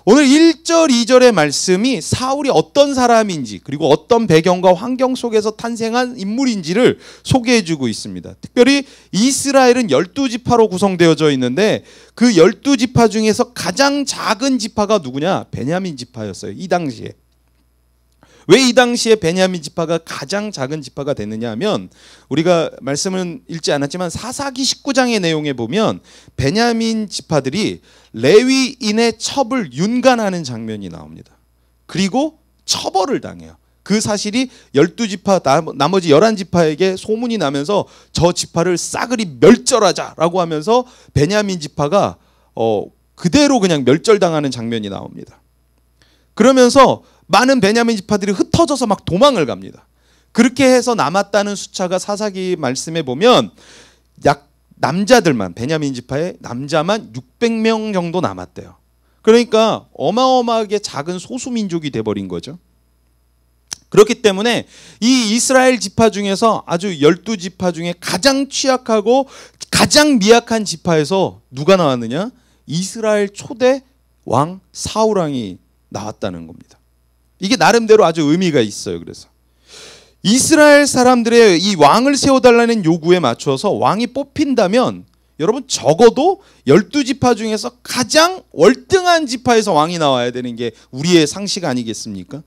오늘 1절, 2절의 말씀이 사울이 어떤 사람인지 그리고 어떤 배경과 환경 속에서 탄생한 인물인지를 소개해주고 있습니다. 특별히 이스라엘은 12지파로 구성되어져 있는데 그 12지파 중에서 가장 작은 지파가 누구냐? 베냐민 지파였어요. 이 당시에. 왜 이 당시에 베냐민 지파가 가장 작은 지파가 됐느냐 하면 우리가 말씀은 읽지 않았지만 사사기 19장의 내용에 보면 베냐민 지파들이 레위인의 첩을 윤간하는 장면이 나옵니다. 그리고 처벌을 당해요. 그 사실이 12지파 나머지 11지파에게 소문이 나면서 저 지파를 싸그리 멸절하자라고 하면서 베냐민 지파가 그대로 그냥 멸절당하는 장면이 나옵니다. 그러면서 많은 베냐민 지파들이 흩어져서 막 도망을 갑니다. 그렇게 해서 남았다는 숫자가 사사기 말씀에 보면 약 남자들만 베냐민 지파의 남자만 600명 정도 남았대요. 그러니까 어마어마하게 작은 소수민족이 돼버린 거죠. 그렇기 때문에 이 이스라엘 지파 중에서 아주 12지파 중에 가장 취약하고 가장 미약한 지파에서 누가 나왔느냐? 이스라엘 초대 왕 사울 왕이 나왔다는 겁니다. 이게 나름대로 아주 의미가 있어요. 그래서 이스라엘 사람들의 이 왕을 세워달라는 요구에 맞춰서 왕이 뽑힌다면 여러분 적어도 12지파 중에서 가장 월등한 지파에서 왕이 나와야 되는 게 우리의 상식 아니겠습니까?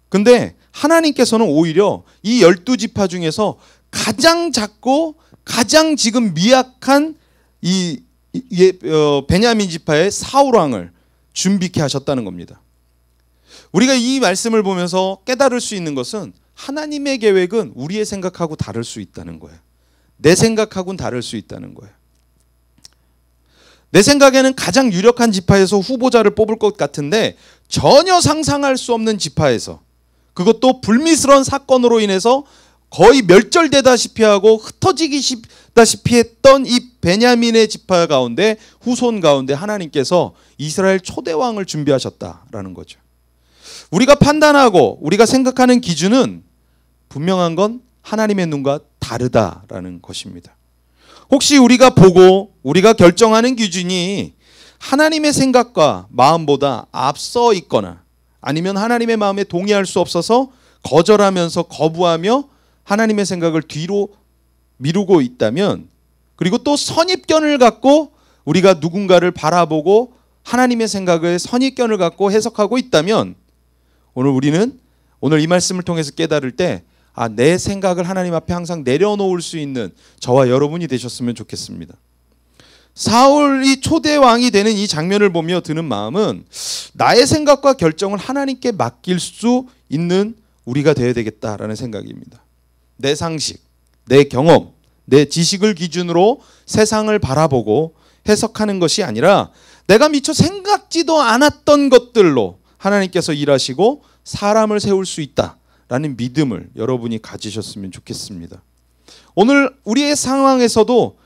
근데 하나님께서는 오히려 이 12지파 중에서 가장 작고 가장 지금 미약한 베냐민 지파의 사울 왕을 준비케 하셨다는 겁니다. 우리가 이 말씀을 보면서 깨달을 수 있는 것은 하나님의 계획은 우리의 생각하고 다를 수 있다는 거예요. 내 생각하고는 다를 수 있다는 거예요. 내 생각에는 가장 유력한 지파에서 후보자를 뽑을 것 같은데 전혀 상상할 수 없는 지파에서 그것도 불미스러운 사건으로 인해서 거의 멸절되다시피 하고 흩어지다시피 했던 이 베냐민의 지파 가운데 후손 가운데 하나님께서 이스라엘 초대왕을 준비하셨다라는 거죠. 우리가 판단하고 우리가 생각하는 기준은 분명한 건 하나님의 눈과 다르다라는 것입니다. 혹시 우리가 보고 우리가 결정하는 기준이 하나님의 생각과 마음보다 앞서 있거나 아니면 하나님의 마음에 동의할 수 없어서 거절하면서 거부하며 하나님의 생각을 뒤로 미루고 있다면 그리고 또 선입견을 갖고 우리가 누군가를 바라보고 하나님의 생각을 선입견을 갖고 해석하고 있다면 오늘 이 말씀을 통해서 깨달을 때 내 생각을 하나님 앞에 항상 내려놓을 수 있는 저와 여러분이 되셨으면 좋겠습니다. 사울이 초대 왕이 되는 이 장면을 보며 드는 마음은 나의 생각과 결정을 하나님께 맡길 수 있는 우리가 되어야 되겠다라는 생각입니다. 내 상식, 내 경험, 내 지식을 기준으로 세상을 바라보고 해석하는 것이 아니라 내가 미처 생각지도 않았던 것들로 하나님께서 일하시고 사람을 세울 수 있다라는 믿음을 여러분이 가지셨으면 좋겠습니다. 오늘 우리의 상황에서도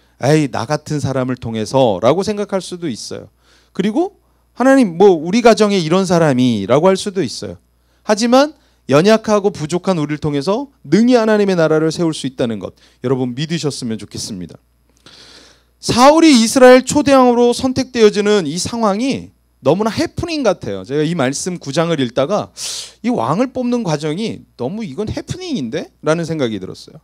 나 같은 사람을 통해서라고 생각할 수도 있어요. 그리고 하나님 우리 가정에 이런 사람이라고 할 수도 있어요. 하지만 연약하고 부족한 우리를 통해서 능히 하나님의 나라를 세울 수 있다는 것 여러분 믿으셨으면 좋겠습니다. 사울이 이스라엘 초대왕으로 선택되어지는 이 상황이 너무나 해프닝 같아요. 제가 이 말씀 9장을 읽다가 이 왕을 뽑는 과정이 너무 이건 해프닝인데? 라는 생각이 들었어요.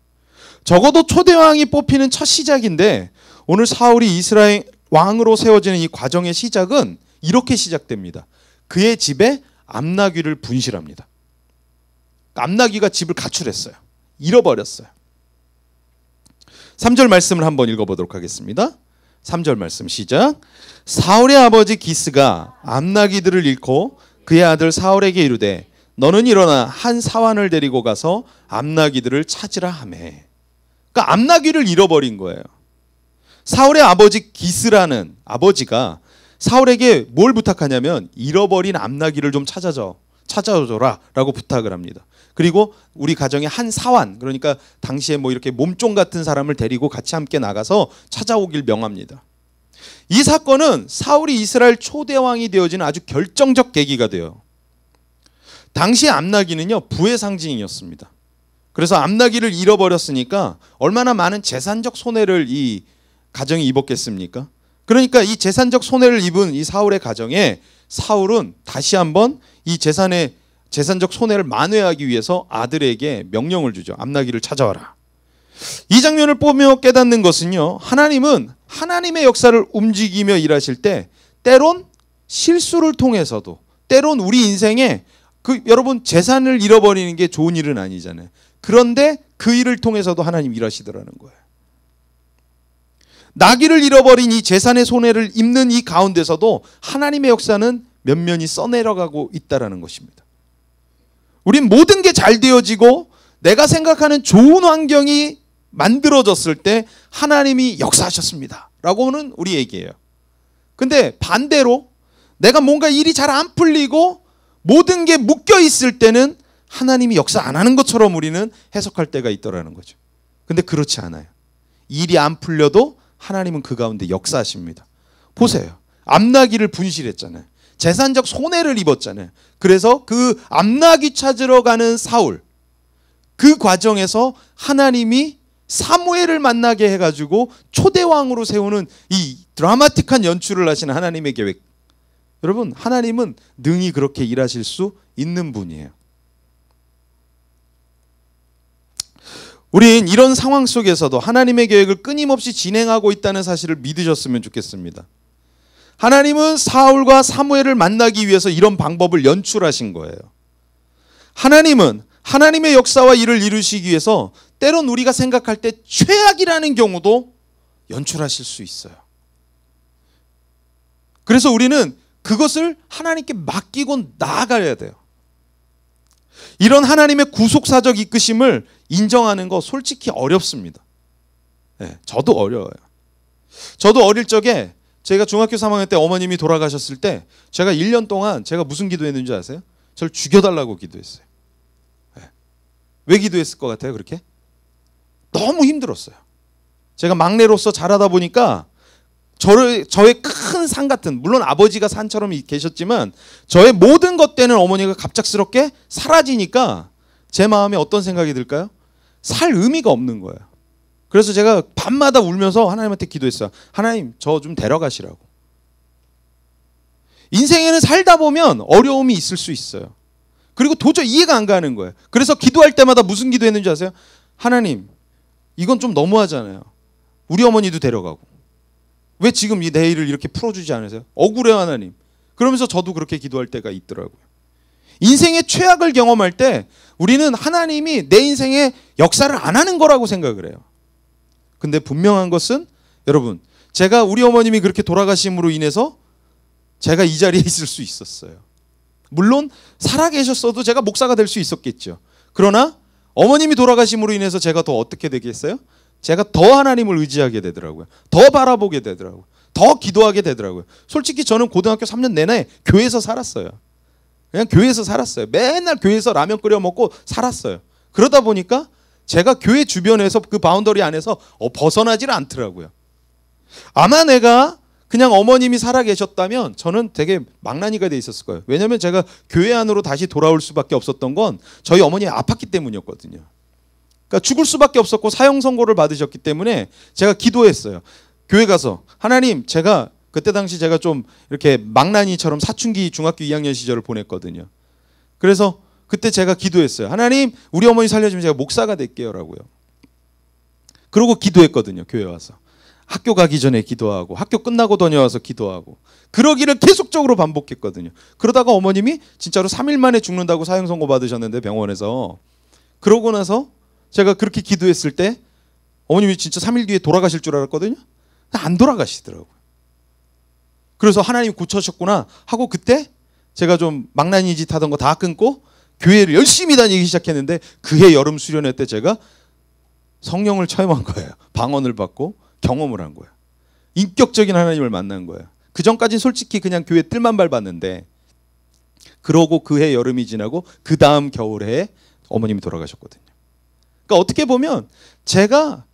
적어도 초대왕이 뽑히는 첫 시작인데 오늘 사울이 이스라엘 왕으로 세워지는 이 과정의 시작은 이렇게 시작됩니다. 그의 집에 암나귀를 분실합니다. 암나귀가 집을 가출했어요. 잃어버렸어요. 3절 말씀을 한번 읽어보도록 하겠습니다. 3절 말씀 시작. 사울의 아버지 기스가 암나귀들을 잃고 그의 아들 사울에게 이르되 너는 일어나 한 사환을 데리고 가서 암나귀들을 찾으라 하매. 그러니까 암나귀를 잃어버린 거예요. 사울의 아버지 기스라는 아버지가 사울에게 뭘 부탁하냐면 잃어버린 암나귀를 좀 찾아줘라 라고 부탁을 합니다. 그리고 우리 가정의 한 사환, 그러니까 당시에 뭐 이렇게 몸종 같은 사람을 데리고 같이 함께 나가서 찾아오길 명합니다. 이 사건은 사울이 이스라엘 초대왕이 되어지는 아주 결정적 계기가 돼요. 당시 암나귀는요, 부의 상징이었습니다. 그래서 암나귀를 잃어버렸으니까 얼마나 많은 재산적 손해를 이 가정이 입었겠습니까? 그러니까 이 재산적 손해를 입은 이 사울의 가정에 사울은 다시 한번 이 재산적 손해를 만회하기 위해서 아들에게 명령을 주죠. 암나귀를 찾아와라. 이 장면을 보며 깨닫는 것은요, 하나님은 하나님의 역사를 움직이며 일하실 때 때론 실수를 통해서도, 때론 우리 인생에 여러분 재산을 잃어버리는 게 좋은 일은 아니잖아요. 그런데 그 일을 통해서도 하나님 일하시더라는 거예요. 나귀를 잃어버린 이 재산의 손해를 입는 이 가운데서도 하나님의 역사는 면면이 써내려가고 있다는 것입니다. 우린 모든 게 잘 되어지고 내가 생각하는 좋은 환경이 만들어졌을 때 하나님이 역사하셨습니다 라고는 우리 얘기예요. 근데 반대로 내가 뭔가 일이 잘 안 풀리고 모든 게 묶여 있을 때는 하나님이 역사 안 하는 것처럼 우리는 해석할 때가 있더라는 거죠. 근데 그렇지 않아요. 일이 안 풀려도 하나님은 그 가운데 역사하십니다. 보세요. 암나귀를 분실했잖아요. 재산적 손해를 입었잖아요. 그래서 그 암나귀 찾으러 가는 사울, 그 과정에서 하나님이 사무엘을 만나게 해가지고 초대왕으로 세우는 이 드라마틱한 연출을 하시는 하나님의 계획. 여러분, 하나님은 능히 그렇게 일하실 수 있는 분이에요. 우린 이런 상황 속에서도 하나님의 계획을 끊임없이 진행하고 있다는 사실을 믿으셨으면 좋겠습니다. 하나님은 사울과 사무엘을 만나기 위해서 이런 방법을 연출하신 거예요. 하나님은 하나님의 역사와 일을 이루시기 위해서 때론 우리가 생각할 때 최악이라는 경우도 연출하실 수 있어요. 그래서 우리는 그것을 하나님께 맡기고 나아가야 돼요. 이런 하나님의 구속사적 이끄심을 인정하는 거 솔직히 어렵습니다. 네, 저도 어려워요. 저도 어릴 적에 제가 중학교 3학년 때 어머님이 돌아가셨을 때 제가 1년 동안 제가 무슨 기도했는지 아세요? 저를 죽여달라고 기도했어요. 네. 왜 기도했을 것 같아요? 그렇게? 너무 힘들었어요. 제가 막내로서 자라다 보니까 저의 큰 산 같은, 물론 아버지가 산처럼 계셨지만 저의 모든 것 때는 어머니가 갑작스럽게 사라지니까 제 마음에 어떤 생각이 들까요? 살 의미가 없는 거예요. 그래서 제가 밤마다 울면서 하나님한테 기도했어요. 하나님, 저 좀 데려가시라고. 인생에는 살다 보면 어려움이 있을 수 있어요. 그리고 도저히 이해가 안 가는 거예요. 그래서 기도할 때마다 무슨 기도했는지 아세요? 하나님, 이건 좀 너무하잖아요. 우리 어머니도 데려가고. 왜 지금 내 일을 이렇게 풀어주지 않으세요? 억울해요, 하나님. 그러면서 저도 그렇게 기도할 때가 있더라고요. 인생의 최악을 경험할 때 우리는 하나님이 내 인생에 역사를 안 하는 거라고 생각을 해요. 근데 분명한 것은 여러분, 제가 우리 어머님이 그렇게 돌아가심으로 인해서 제가 이 자리에 있을 수 있었어요. 물론 살아계셨어도 제가 목사가 될 수 있었겠죠. 그러나 어머님이 돌아가심으로 인해서 제가 더 어떻게 되겠어요? 제가 더 하나님을 의지하게 되더라고요. 더 바라보게 되더라고요. 더 기도하게 되더라고요. 솔직히 저는 고등학교 3년 내내 교회에서 살았어요. 그냥 교회에서 살았어요. 맨날 교회에서 라면 끓여 먹고 살았어요. 그러다 보니까 제가 교회 주변에서 그 바운더리 안에서 벗어나질 않더라고요. 아마 내가 그냥 어머님이 살아계셨다면 저는 되게 망나니가 돼 있었을 거예요. 왜냐하면 제가 교회 안으로 다시 돌아올 수밖에 없었던 건 저희 어머니가 아팠기 때문이었거든요. 그러니까 죽을 수밖에 없었고 사형 선고를 받으셨기 때문에 제가 기도했어요. 교회 가서 하나님, 제가 그때 당시 제가 좀 이렇게 망나니처럼 사춘기 중학교 2학년 시절을 보냈거든요. 그래서 그때 제가 기도했어요. 하나님, 우리 어머니 살려주면 제가 목사가 될게요라고요. 그러고 기도했거든요. 교회 와서. 학교 가기 전에 기도하고 학교 끝나고 다녀와서 기도하고 그러기를 계속적으로 반복했거든요. 그러다가 어머님이 진짜로 3일 만에 죽는다고 사형 선고 받으셨는데 병원에서. 그러고 나서 제가 그렇게 기도했을 때 어머님이 진짜 3일 뒤에 돌아가실 줄 알았거든요. 안 돌아가시더라고요. 그래서 하나님 고쳐셨구나 하고 그때 제가 좀 망나니 짓 하던 거 다 끊고 교회를 열심히 다니기 시작했는데 그해 여름 수련회 때 제가 성령을 체험한 거예요. 방언을 받고 경험을 한 거예요. 인격적인 하나님을 만난 거예요. 그 전까지 솔직히 그냥 교회 뜰만 밟았는데, 그러고 그해 여름이 지나고 그 다음 겨울에 어머님이 돌아가셨거든요. 그러니까 어떻게 보면 제가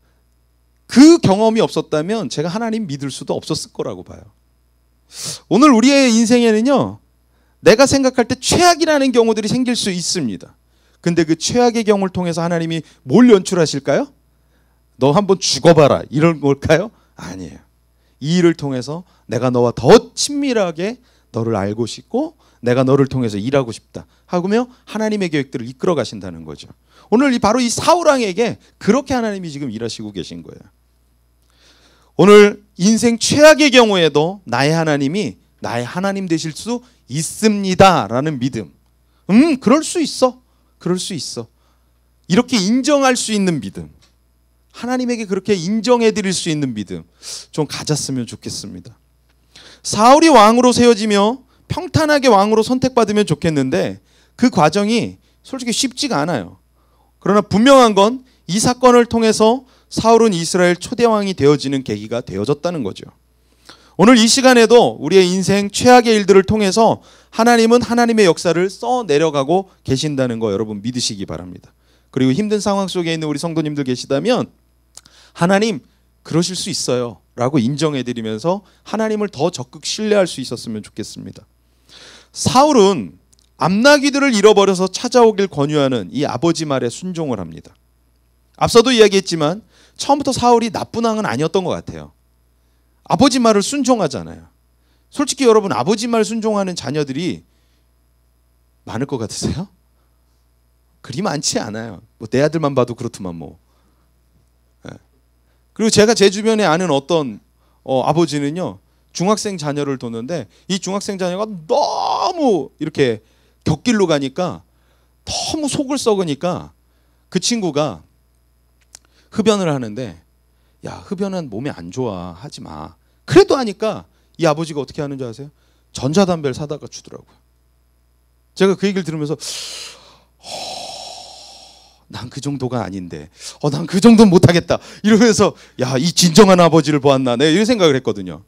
그 경험이 없었다면 제가 하나님 믿을 수도 없었을 거라고 봐요. 오늘 우리의 인생에는요, 내가 생각할 때 최악이라는 경우들이 생길 수 있습니다. 근데 그 최악의 경우를 통해서 하나님이 뭘 연출하실까요? 너 한번 죽어봐라, 이런 걸까요? 아니에요. 이 일을 통해서 내가 너와 더 친밀하게 너를 알고 싶고 내가 너를 통해서 일하고 싶다 하고며 하나님의 계획들을 이끌어 가신다는 거죠. 오늘 바로 이 사울왕에게 그렇게 하나님이 지금 일하시고 계신 거예요. 오늘 인생 최악의 경우에도 나의 하나님이 나의 하나님 되실 수 있습니다 라는 믿음. 그럴 수 있어. 그럴 수 있어. 이렇게 인정할 수 있는 믿음. 하나님에게 그렇게 인정해 드릴 수 있는 믿음 좀 가졌으면 좋겠습니다. 사울이 왕으로 세워지며 평탄하게 왕으로 선택받으면 좋겠는데 그 과정이 솔직히 쉽지가 않아요. 그러나 분명한 건 이 사건을 통해서 사울은 이스라엘 초대왕이 되어지는 계기가 되어졌다는 거죠. 오늘 이 시간에도 우리의 인생 최악의 일들을 통해서 하나님은 하나님의 역사를 써내려가고 계신다는 거 여러분 믿으시기 바랍니다. 그리고 힘든 상황 속에 있는 우리 성도님들 계시다면 하나님 그러실 수 있어요 라고 인정해드리면서 하나님을 더 적극 신뢰할 수 있었으면 좋겠습니다. 사울은 암나귀들을 잃어버려서 찾아오길 권유하는 이 아버지 말에 순종을 합니다. 앞서도 이야기했지만 처음부터 사울이 나쁜 왕은 아니었던 것 같아요. 아버지 말을 순종하잖아요. 솔직히 여러분 아버지 말 순종하는 자녀들이 많을 것 같으세요? 그리 많지 않아요. 뭐 내 아들만 봐도 그렇더만 뭐. 그리고 제가 제 주변에 아는 어떤 아버지는요, 중학생 자녀를 뒀는데 이 중학생 자녀가 너무 이렇게 곁길로 가니까 너무 속을 썩으니까 그 친구가 흡연을 하는데, 야 흡연은 몸에 안 좋아 하지 마. 그래도 하니까 이 아버지가 어떻게 하는 줄 아세요? 전자담배를 사다가 주더라고요. 제가 그 얘기를 들으면서 난 그 정도가 아닌데 난 그 정도는 못하겠다 이러면서 야 이 진정한 아버지를 보았나 내가 이런 생각을 했거든요.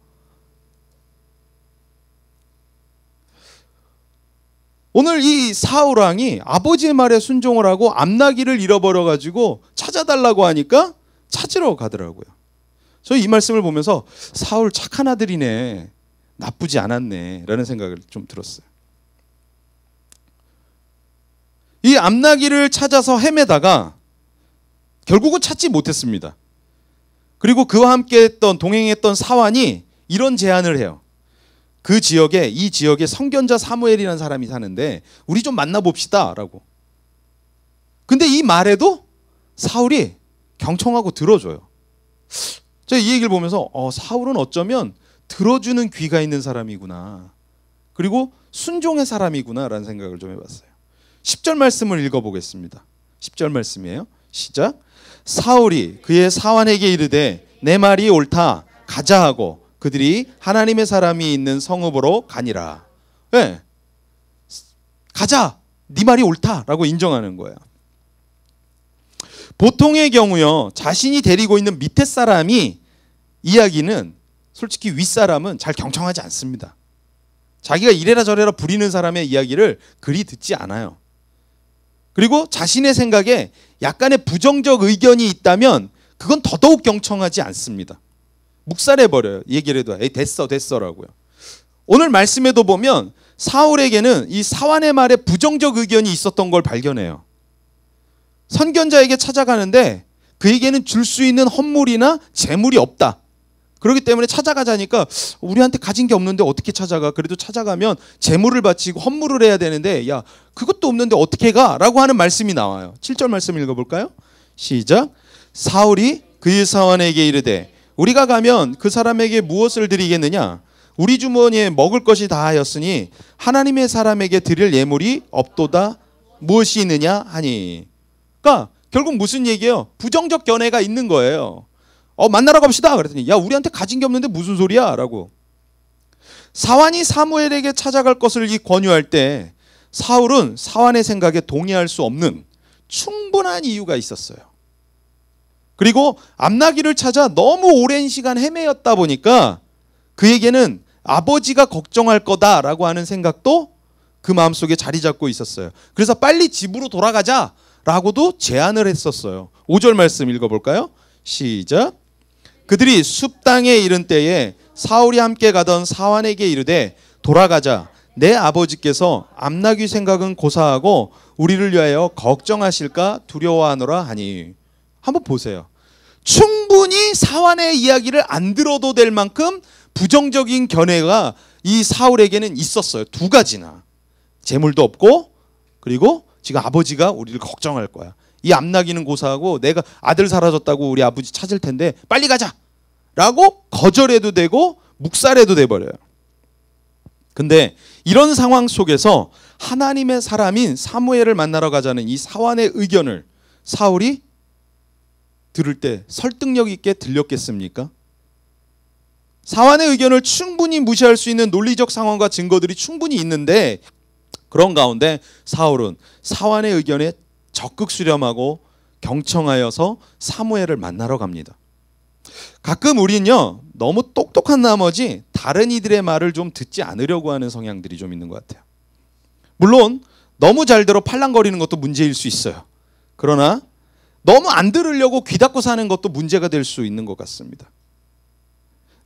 오늘 이 사울왕이 아버지의 말에 순종을 하고 암나귀를 잃어버려가지고 찾아달라고 하니까 찾으러 가더라고요. 저 이 말씀을 보면서 사울 착한 아들이네, 나쁘지 않았네 라는 생각을 좀 들었어요. 이 암나귀를 찾아서 헤매다가 결국은 찾지 못했습니다. 그리고 그와 함께 동행했던 사환이 이런 제안을 해요. 그 지역에, 이 지역에 선견자 사무엘이라는 사람이 사는데 우리 좀 만나봅시다 라고. 근데 이 말에도 사울이 경청하고 들어줘요. 제가 이 얘기를 보면서 사울은 어쩌면 들어주는 귀가 있는 사람이구나, 그리고 순종의 사람이구나 라는 생각을 좀 해봤어요. 10절 말씀을 읽어보겠습니다. 10절 말씀이에요. 시작. 사울이 그의 사환에게 이르되 내 말이 옳다, 가자 하고 그들이 하나님의 사람이 있는 성읍으로 가니라. 네. 가자, 네 말이 옳다라고 인정하는 거예요. 보통의 경우요, 자신이 데리고 있는 밑에 사람이 이야기는 솔직히 윗사람은 잘 경청하지 않습니다. 자기가 이래라 저래라 부리는 사람의 이야기를 그리 듣지 않아요. 그리고 자신의 생각에 약간의 부정적 의견이 있다면 그건 더더욱 경청하지 않습니다. 묵살해버려요. 얘기를 해도 에이 됐어라고요. 오늘 말씀에도 보면 사울에게는 이 사환의 말에 부정적 의견이 있었던 걸 발견해요. 선견자에게 찾아가는데 그에게는 줄 수 있는 헌물이나 재물이 없다. 그렇기 때문에 찾아가자니까 우리한테 가진 게 없는데 어떻게 찾아가? 그래도 찾아가면 재물을 바치고 헌물을 해야 되는데 야 그것도 없는데 어떻게 가? 라고 하는 말씀이 나와요. 7절 말씀 읽어볼까요? 시작. 사울이 그의 사환에게 이르되 우리가 가면 그 사람에게 무엇을 드리겠느냐? 우리 주머니에 먹을 것이 다하였으니 하나님의 사람에게 드릴 예물이 없도다. 무엇이 있느냐 하니. 그러니까 결국 무슨 얘기예요? 부정적 견해가 있는 거예요. 만나러 갑시다 그랬더니 야 우리한테 가진 게 없는데 무슨 소리야 라고. 사환이 사무엘에게 찾아갈 것을 권유할 때 사울은 사환의 생각에 동의할 수 없는 충분한 이유가 있었어요. 그리고 암나귀를 찾아 너무 오랜 시간 헤매었다 보니까 그에게는 아버지가 걱정할 거다라고 하는 생각도 그 마음속에 자리 잡고 있었어요. 그래서 빨리 집으로 돌아가자라고도 제안을 했었어요. 5절 말씀 읽어볼까요? 시작. 그들이 숲 땅에 이른 때에 사울이 함께 가던 사환에게 이르되 돌아가자. 내 아버지께서 암나귀 생각은 고사하고 우리를 위하여 걱정하실까 두려워하노라 하니. 한번 보세요. 충분히 사환의 이야기를 안 들어도 될 만큼 부정적인 견해가 이 사울에게는 있었어요. 두 가지나. 재물도 없고 그리고 지금 아버지가 우리를 걱정할 거야. 이 암나귀는 고사하고 내가 아들 사라졌다고 우리 아버지 찾을 텐데 빨리 가자 라고 거절해도 되고 묵살해도 돼버려요. 근데 이런 상황 속에서 하나님의 사람인 사무엘을 만나러 가자는 이 사환의 의견을 사울이 들을 때 설득력 있게 들렸겠습니까? 사환의 의견을 충분히 무시할 수 있는 논리적 상황과 증거들이 충분히 있는데 그런 가운데 사울은 사환의 의견에 적극 수렴하고 경청하여서 사무엘을 만나러 갑니다. 가끔 우리는요 너무 똑똑한 나머지 다른 이들의 말을 좀 듣지 않으려고 하는 성향들이 좀 있는 것 같아요. 물론 너무 잘 들어 팔랑거리는 것도 문제일 수 있어요. 그러나 너무 안 들으려고 귀 닫고 사는 것도 문제가 될 수 있는 것 같습니다.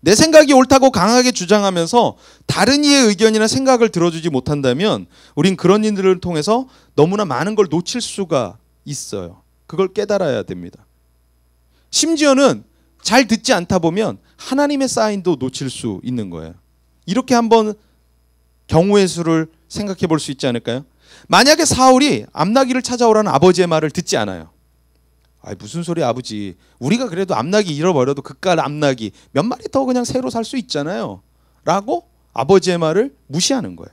내 생각이 옳다고 강하게 주장하면서 다른 이의 의견이나 생각을 들어주지 못한다면 우린 그런 일들을 통해서 너무나 많은 걸 놓칠 수가 있어요. 그걸 깨달아야 됩니다. 심지어는 잘 듣지 않다 보면 하나님의 사인도 놓칠 수 있는 거예요. 이렇게 한번 경우의 수를 생각해 볼 수 있지 않을까요? 만약에 사울이 암나귀를 찾아오라는 아버지의 말을 듣지 않아요. 아이 무슨 소리 아버지, 우리가 그래도 암나귀 잃어버려도 그깟 암나귀 몇 마리 더 그냥 새로 살 수 있잖아요 라고 아버지의 말을 무시하는 거예요.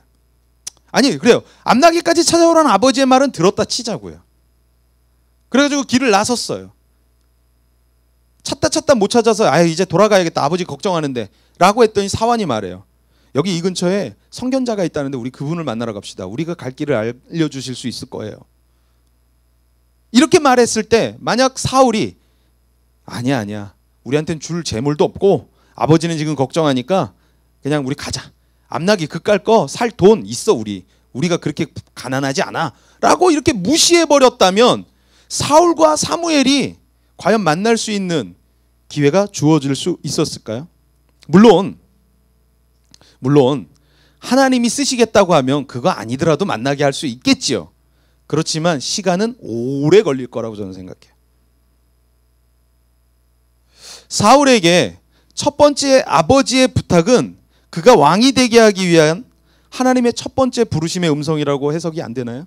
아니 그래요, 암나귀까지 찾아오라는 아버지의 말은 들었다 치자고요. 그래가지고 길을 나섰어요. 찾다 못 찾아서 아 이제 돌아가야겠다 아버지 걱정하는데 라고 했더니 사환이 말해요. 여기 이 근처에 성견자가 있다는데 우리 그분을 만나러 갑시다. 우리가 갈 길을 알려주실 수 있을 거예요. 이렇게 말했을 때 만약 사울이 아니야 우리한테는 줄 재물도 없고 아버지는 지금 걱정하니까 그냥 우리 가자. 암나귀 그깔 거 살 돈 있어 우리가 그렇게 가난하지 않아 라고 이렇게 무시해버렸다면 사울과 사무엘이 과연 만날 수 있는 기회가 주어질 수 있었을까요? 물론 하나님이 쓰시겠다고 하면 그거 아니더라도 만나게 할 수 있겠지요. 그렇지만 시간은 오래 걸릴 거라고 저는 생각해요. 사울에게 첫 번째 아버지의 부탁은 그가 왕이 되게 하기 위한 하나님의 첫 번째 부르심의 음성이라고 해석이 안 되나요?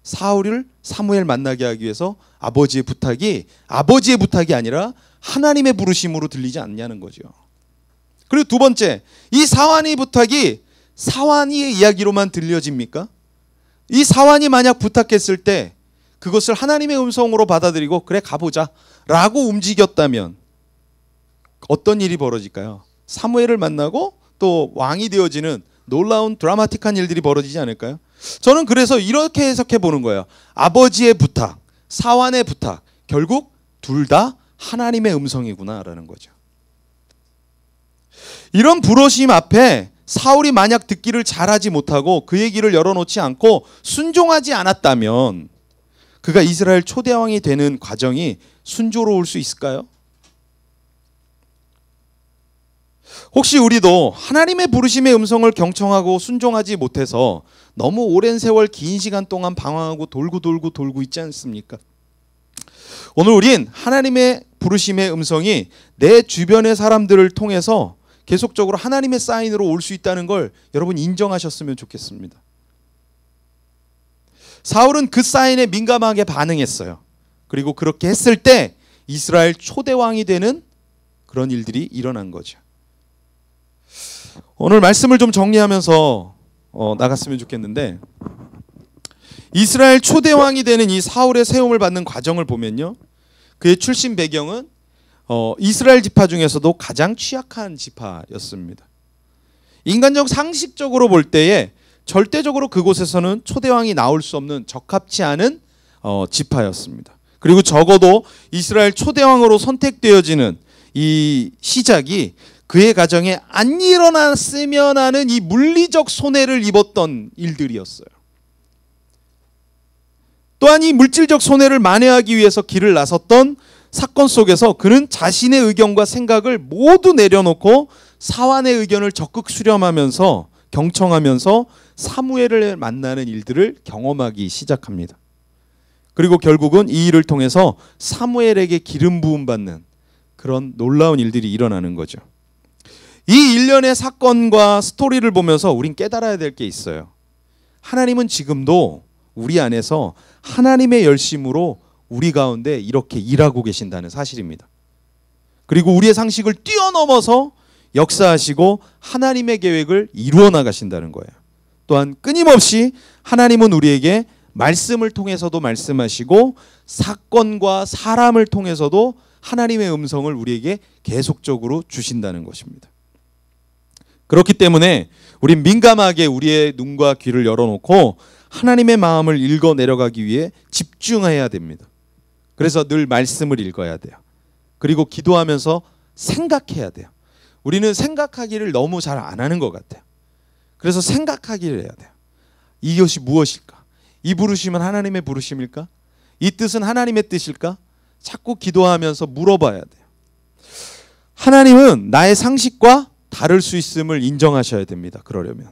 사울을 사무엘 만나게 하기 위해서 아버지의 부탁이 아니라 하나님의 부르심으로 들리지 않냐는 거죠. 그리고 두 번째, 이 사환의 부탁이 사환이의 이야기로만 들려집니까? 이 사환이 만약 부탁했을 때 그것을 하나님의 음성으로 받아들이고 그래 가보자 라고 움직였다면 어떤 일이 벌어질까요? 사무엘을 만나고 또 왕이 되어지는 놀라운 드라마틱한 일들이 벌어지지 않을까요? 저는 그래서 이렇게 해석해 보는 거예요. 아버지의 부탁, 사환의 부탁, 결국 둘 다 하나님의 음성이구나라는 거죠. 이런 부르심 앞에 사울이 만약 듣기를 잘하지 못하고 그의 길을 열어놓지 않고 순종하지 않았다면 그가 이스라엘 초대왕이 되는 과정이 순조로울 수 있을까요? 혹시 우리도 하나님의 부르심의 음성을 경청하고 순종하지 못해서 너무 오랜 세월 긴 시간 동안 방황하고 돌고 있지 않습니까? 오늘 우린 하나님의 부르심의 음성이 내 주변의 사람들을 통해서 계속적으로 하나님의 사인으로 올 수 있다는 걸 여러분 인정하셨으면 좋겠습니다. 사울은 그 사인에 민감하게 반응했어요. 그리고 그렇게 했을 때 이스라엘 초대왕이 되는 그런 일들이 일어난 거죠. 오늘 말씀을 좀 정리하면서 나갔으면 좋겠는데, 이스라엘 초대왕이 되는 이 사울의 세움을 받는 과정을 보면요, 그의 출신 배경은 이스라엘 지파 중에서도 가장 취약한 지파였습니다. 인간적 상식적으로 볼 때에 절대적으로 그곳에서는 초대왕이 나올 수 없는 적합치 않은 지파였습니다. 그리고 적어도 이스라엘 초대왕으로 선택되어지는 이 시작이 그의 가정에 안 일어났으면 하는 이 물리적 손해를 입었던 일들이었어요. 또한 이 물질적 손해를 만회하기 위해서 길을 나섰던 사건 속에서 그는 자신의 의견과 생각을 모두 내려놓고 사환의 의견을 적극 수렴하면서 경청하면서 사무엘을 만나는 일들을 경험하기 시작합니다. 그리고 결국은 이 일을 통해서 사무엘에게 기름 부음 받는 그런 놀라운 일들이 일어나는 거죠. 이 일련의 사건과 스토리를 보면서 우린 깨달아야 될 게 있어요. 하나님은 지금도 우리 안에서 하나님의 열심으로 우리 가운데 이렇게 일하고 계신다는 사실입니다. 그리고 우리의 상식을 뛰어넘어서 역사하시고 하나님의 계획을 이루어 나가신다는 거예요. 또한 끊임없이 하나님은 우리에게 말씀을 통해서도 말씀하시고 사건과 사람을 통해서도 하나님의 음성을 우리에게 계속적으로 주신다는 것입니다. 그렇기 때문에 우린 민감하게 우리의 눈과 귀를 열어놓고 하나님의 마음을 읽어 내려가기 위해 집중해야 됩니다. 그래서 늘 말씀을 읽어야 돼요. 그리고 기도하면서 생각해야 돼요. 우리는 생각하기를 너무 잘 안 하는 것 같아요. 그래서 생각하기를 해야 돼요. 이것이 무엇일까? 이 부르심은 하나님의 부르심일까? 이 뜻은 하나님의 뜻일까? 자꾸 기도하면서 물어봐야 돼요. 하나님은 나의 상식과 다를 수 있음을 인정하셔야 됩니다. 그러려면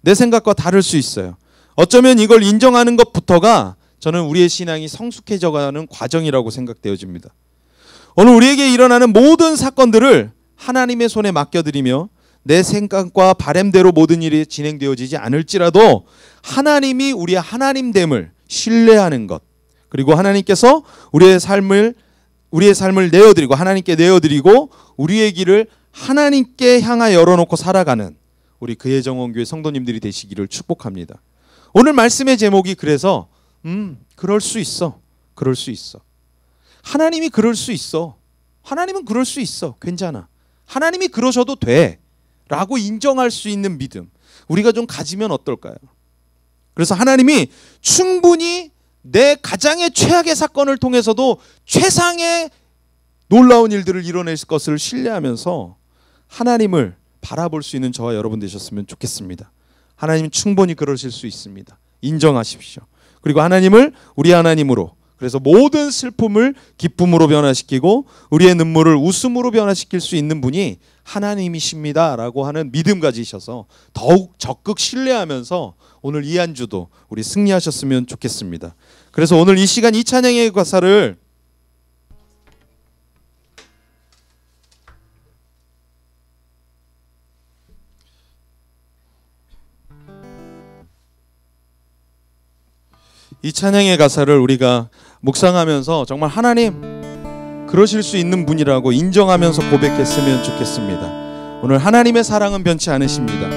내 생각과 다를 수 있어요. 어쩌면 이걸 인정하는 것부터가 저는 우리의 신앙이 성숙해져가는 과정이라고 생각되어집니다. 오늘 우리에게 일어나는 모든 사건들을 하나님의 손에 맡겨드리며 내 생각과 바램대로 모든 일이 진행되어지지 않을지라도 하나님이 우리의 하나님됨을 신뢰하는 것, 그리고 하나님께서 우리의 삶을 내어드리고 하나님께 내어드리고 우리의 길을 하나님께 향하여 열어놓고 살아가는 우리 그의 정원교회 성도님들이 되시기를 축복합니다. 오늘 말씀의 제목이 그래서 그럴 수 있어. 그럴 수 있어. 하나님이 그럴 수 있어. 하나님은 그럴 수 있어. 괜찮아. 하나님이 그러셔도 돼. 라고 인정할 수 있는 믿음. 우리가 좀 가지면 어떨까요? 그래서 하나님이 충분히 내 가장의 최악의 사건을 통해서도 최상의 놀라운 일들을 이뤄낼 것을 신뢰하면서 하나님을 바라볼 수 있는 저와 여러분 되셨으면 좋겠습니다. 하나님 충분히 그러실 수 있습니다. 인정하십시오. 그리고 하나님을 우리 하나님으로, 그래서 모든 슬픔을 기쁨으로 변화시키고 우리의 눈물을 웃음으로 변화시킬 수 있는 분이 하나님이십니다 라고 하는 믿음 가지셔서 더욱 적극 신뢰하면서 오늘 이 한 주도 우리 승리하셨으면 좋겠습니다. 그래서 오늘 이 시간 이 찬양의 가사를 우리가 묵상하면서 정말 하나님 그러실 수 있는 분이라고 인정하면서 고백했으면 좋겠습니다. 오늘 하나님의 사랑은 변치 않으십니다.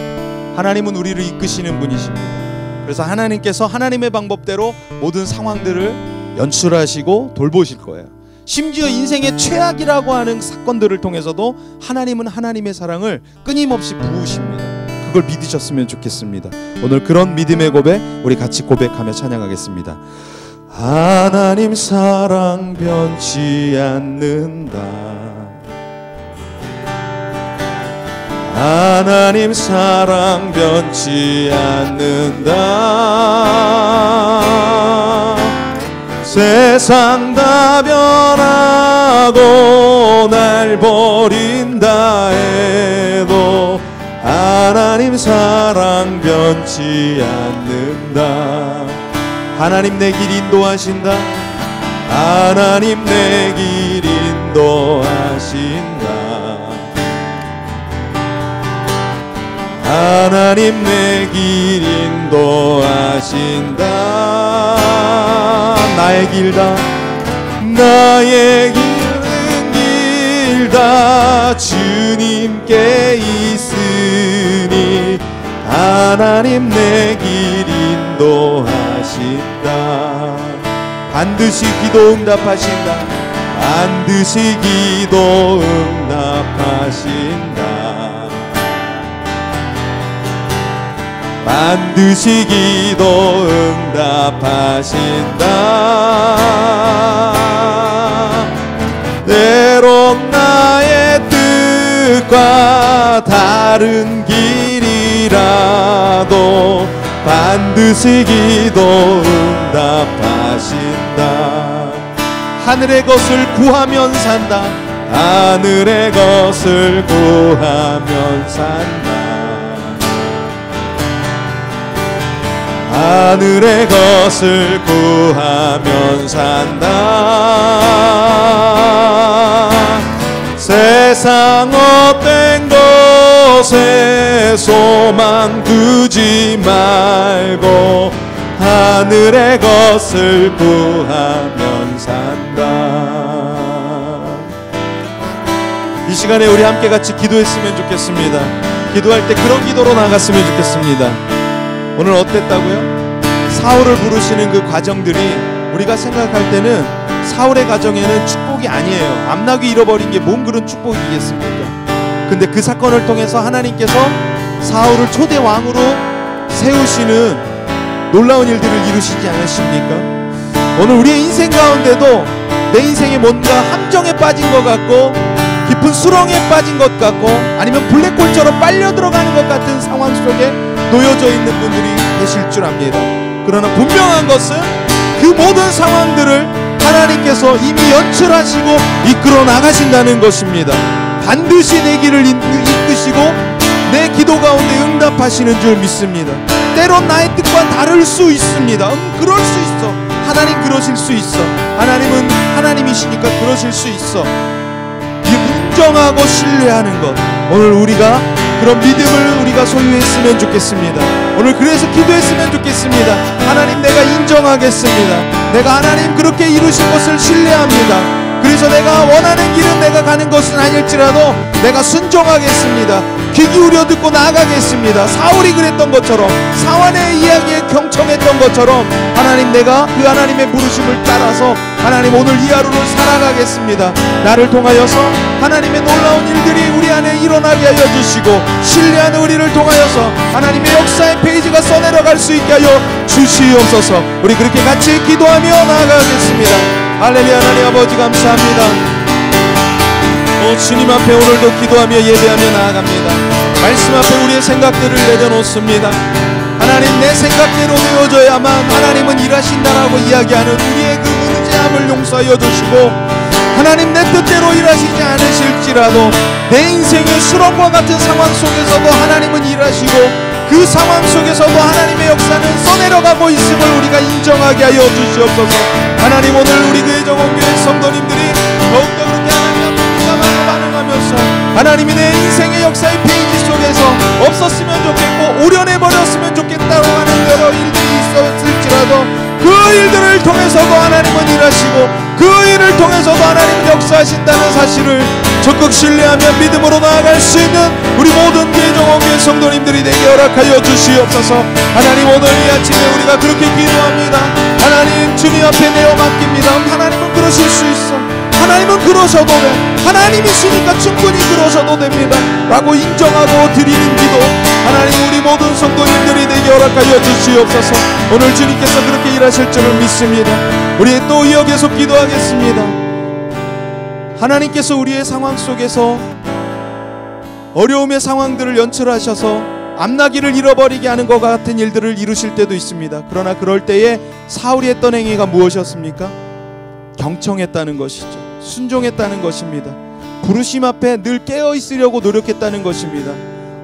하나님은 우리를 이끄시는 분이십니다. 그래서 하나님께서 하나님의 방법대로 모든 상황들을 연출하시고 돌보실 거예요. 심지어 인생의 최악이라고 하는 사건들을 통해서도 하나님은 하나님의 사랑을 끊임없이 부으십니다. 그걸 믿으셨으면 좋겠습니다. 오늘 그런 믿음의 고백 우리 같이 고백하며 찬양하겠습니다. 하나님 사랑 변치 않는다. 하나님 사랑 변치 않는다. 세상 다 변하고 날 버린다 해도 하나님 사랑 변치 않는다. 하나님 내 길 인도하신다. 하나님 내 길 인도하신다. 하나님 내 길 인도하신다. 나의 길다. 나의 길은 길다. 주님께 있으니 하나님 내 길 인도하신다. 반드시 기도 응답하신다. 반드시 기도 응답하신다. 반드시 기도 응답하신다. 때론 나의 뜻과 다른 길이라도 반드시 기도 응답하신다. 하늘의 것을 구하면 산다. 하늘의 것을 구하면 산다. 하늘의 것을 구하면 산다. 세상 헛된 것에 소망 두지 말고 하늘의 것을 구하면 산다. 이 시간에 우리 함께 같이 기도했으면 좋겠습니다. 기도할 때 그런 기도로 나갔으면 좋겠습니다. 오늘 어땠다고요? 사울을 부르시는 그 과정들이 우리가 생각할 때는 사울의 가정에는 축복이 아니에요. 암나귀 잃어버린 게 뭔 그런 축복이겠습니까? 근데 그 사건을 통해서 하나님께서 사울을 초대 왕으로 세우시는 놀라운 일들을 이루시지 않으십니까? 오늘 우리의 인생 가운데도 내 인생에 뭔가 함정에 빠진 것 같고 깊은 수렁에 빠진 것 같고 아니면 블랙홀처럼 빨려 들어가는 것 같은 상황 속에 놓여져 있는 분들이 계실 줄 압니다. 그러나 분명한 것은 그 모든 상황들을 하나님께서 이미 연출하시고 이끌어 나가신다는 것입니다. 반드시 내 길을 이끄시고 내 기도 가운데 응답하시는 줄 믿습니다. 때론 나의 뜻과 다를 수 있습니다. 그럴 수 있어. 하나님 그러실 수 있어. 하나님은 하나님이시니까 그러실 수 있어. 인정하고 신뢰하는 것, 오늘 우리가 그런 믿음을 우리가 소유했으면 좋겠습니다. 오늘 그래서 기도했으면 좋겠습니다. 하나님 내가 인정하겠습니다. 내가 하나님 그렇게 이루신 것을 신뢰합니다. 그래서 내가 원하는 길은 내가 가는 것은 아닐지라도 내가 순종하겠습니다. 귀 기울여 듣고 나아가겠습니다. 사울이 그랬던 것처럼, 사환의 이야기에 경청했던 것처럼 하나님 내가 그 하나님의 부르심을 따라서 하나님 오늘 이 하루를 살아가겠습니다. 나를 통하여서 하나님의 놀라운 일들이 우리 안에 일어나게 하여 주시고 신뢰하는 우리를 통하여서 하나님의 역사의 페이지가 써내려갈 수 있게 하여 주시옵소서. 우리 그렇게 같이 기도하며 나아가겠습니다. 할렐루야. 하나님 아버지 감사합니다. 주님 앞에 오늘도 기도하며 예배하며 나아갑니다. 말씀 앞에 우리의 생각들을 내려놓습니다. 하나님 내 생각대로 되어져야만 하나님은 일하신다라고 이야기하는 우리의 그 문제함을 용서하여 주시고 하나님 내 뜻대로 일하시지 않으실지라도 내 인생의 수렁과 같은 상황 속에서도 하나님은 일하시고 그 상황 속에서도 하나님의 역사는 써내려가고 있음을 우리가 인정하게 하여 주시옵소서. 하나님 오늘 우리 교회 정원교회 성도님들이 더욱더 그렇게 하나님 앞에 민감하고 반응하면서 하나님이 내 인생의 역사의 페이지 속에서 없었으면 좋겠고 오려내버렸으면 좋겠다고 하는 여러 일들이 있었을지라도 그 일들을 통해서도 하나님은 일하시고 그 일을 통해서도 하나님은 역사하신다는 사실을 적극 신뢰하며 믿음으로 나아갈 수 있는 우리 모든 교회 정원교회 성도님들이 되게 허락하여 주시옵소서. 하나님 오늘 이 아침에 우리가 그렇게 기도합니다. 하나님 주님 앞에 내어 맡깁니다. 하나님은 그러실 수 있어. 하나님은 그러셔도 돼. 하나님이시니까 충분히 그러셔도 됩니다 라고 인정하고 드리는 기도 하나님 우리 모든 성도님들이 되게 허락하여 주시옵소서. 오늘 주님께서 그렇게 일하실 줄을 믿습니다. 우리 또 이어 계속 기도하겠습니다. 하나님께서 우리의 상황 속에서 어려움의 상황들을 연출하셔서 앞나기를 잃어버리게 하는 것 같은 일들을 이루실 때도 있습니다. 그러나 그럴 때에 사울이 했던 행위가 무엇이었습니까? 경청했다는 것이죠. 순종했다는 것입니다. 부르심 앞에 늘 깨어있으려고 노력했다는 것입니다.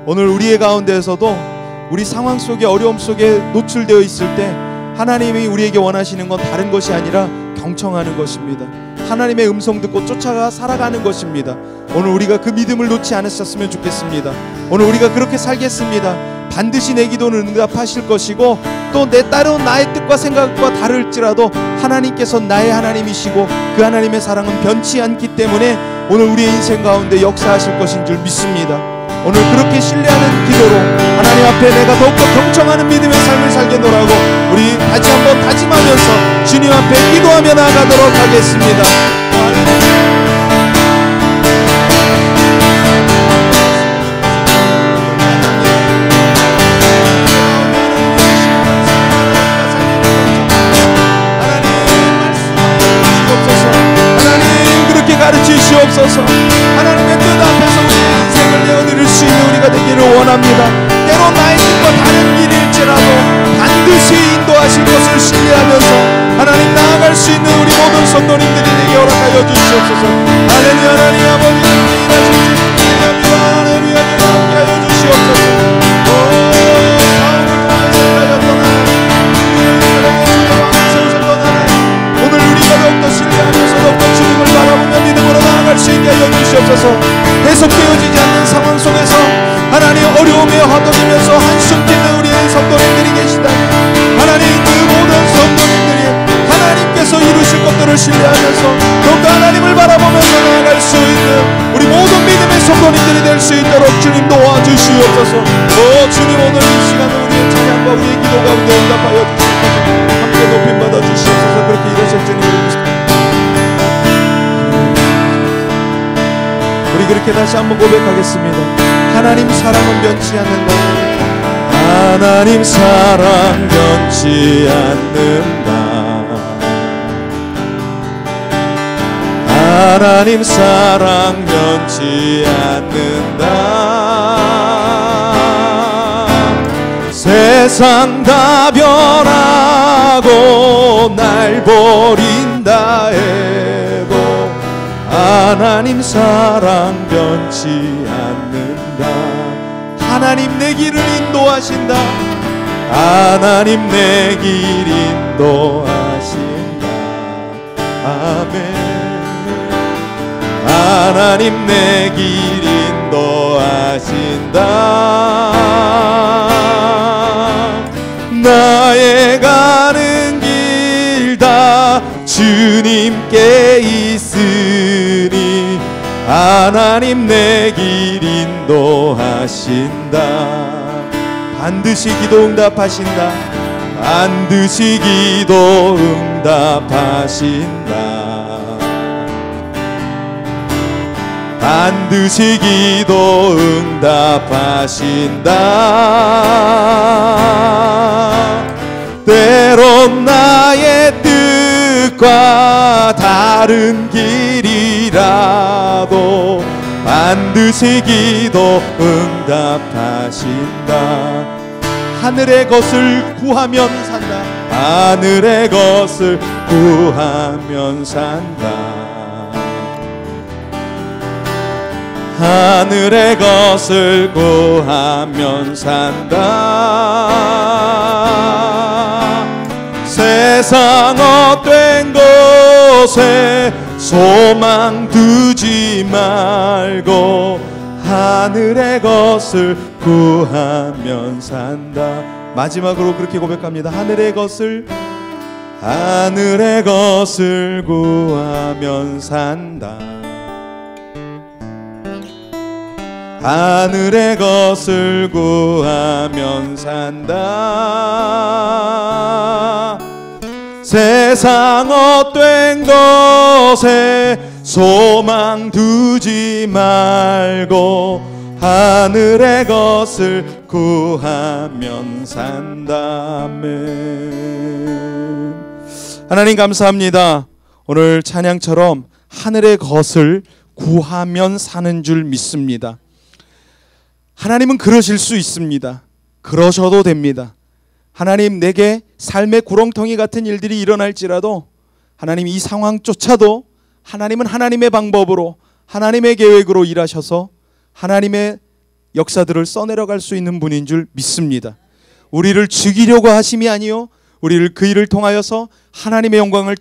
오늘 우리의 가운데에서도 우리 상황 속에 어려움 속에 노출되어 있을 때 하나님이 우리에게 원하시는 건 다른 것이 아니라 경청하는 것입니다. 하나님의 음성 듣고 쫓아가 살아가는 것입니다. 오늘 우리가 그 믿음을 놓지 않으셨으면 좋겠습니다. 오늘 우리가 그렇게 살겠습니다. 반드시 내 기도는 응답하실 것이고 또 내 따른 나의 뜻과 생각과 다를지라도 하나님께서 나의 하나님이시고 그 하나님의 사랑은 변치 않기 때문에 오늘 우리의 인생 가운데 역사하실 것인 줄 믿습니다. 오늘 그렇게 신뢰하는 기도로 하나님 앞에 내가 더욱더 경청하는 믿음의 삶을 살겠노라고 우리 다시 한번 다짐하면서 주님 앞에 기도하며 나아가도록 하겠습니다. 가르치시옵소서. 하나님의 뜻 앞에서 우리의 인생을 내어드릴 수 있는 우리가 되기를 원합니다. 때론 나의 뜻과 다른 길일지라도 반드시 인도하실 것을 신뢰하면서 하나님 나아갈 수 있는 우리 모든 성도님들이 되게 허락하여 주시옵소서. 할렐루야. 하나님 아버지 일하실 수 있습니다. 할렐루야. 함께하여 주시옵소서. 오늘 우리가 더욱더 신뢰하면서 더욱더 주님을 바라보며 믿음으로 나아갈 수 있게 하여 주시옵소서. 계속되어지지 않는 상황 속에서 하나님 어려움에 허덕이면서 한숨 짓는 우리의 성도님들이 계시다. 하나님 그 모든 성도님들이 하나님께서 이루실 것들을 신뢰하면서 더욱더 하나님을 바라보면서 나아갈 수 있는 우리 모든 믿음의 성도님들이 될 수 있도록 주님 도와주시옵소서. 주님 오늘 이 시간에 우리의 찬양과 우리의 기도 가운데 응답하여 주시옵소서. 함께 높임 받아 주시옵소서. 그렇게 이루실 주님을 믿습니다. 우리 그렇게 다시 한번 고백하겠습니다. 하나님 사랑은 변치 않는다. 하나님 사랑 변치 않는다. 하나님 사랑 변치 않는다. 세상 다 변하고 날 버린다 해도 하나님 사랑 변치 않는다. 하나님 내 길을 인도하신다. 하나님 내 길 인도하신다. 아멘. 하나님 내 길 인도하신다. 나의 가는 길 다 주님께 있으니 하나님 내 길 인도하신다. 반드시 기도 응답하신다. 반드시 기도 응답하신다. 반드시 기도 응답하신다. 때론 나의 뜻과 다른 길이라도 반드시 기도 응답하신다. 하늘의 것을 구하면 산다. 하늘의 것을 구하면 산다. 하늘의 것을 구하면 산다. 세상 헛된 곳에 소망 두지 말고 하늘의 것을 구하면 산다. 마지막으로 그렇게 고백합니다. 하늘의 것을 구하면 산다. 하늘의 것을 구하면 산다. 세상 헛된 것에 소망 두지 말고 하늘의 것을 구하면 산다. 아멘. 하나님 감사합니다. 오늘 찬양처럼 하늘의 것을 구하면 사는 줄 믿습니다. 하나님은 그러실 수 있습니다. 그러셔도 됩니다. 하나님 내게 삶의 구렁텅이 같은 일들이 일어날지라도 하나님 이 상황조차도 하나님은 하나님의 방법으로 하나님의 계획으로 일하셔서 하나님의 역사들을 써내려갈 수 있는 분인 줄 믿습니다. 우리를 죽이려고 하심이 아니요 우리를 그 일을 통하여서 하나님의 영광을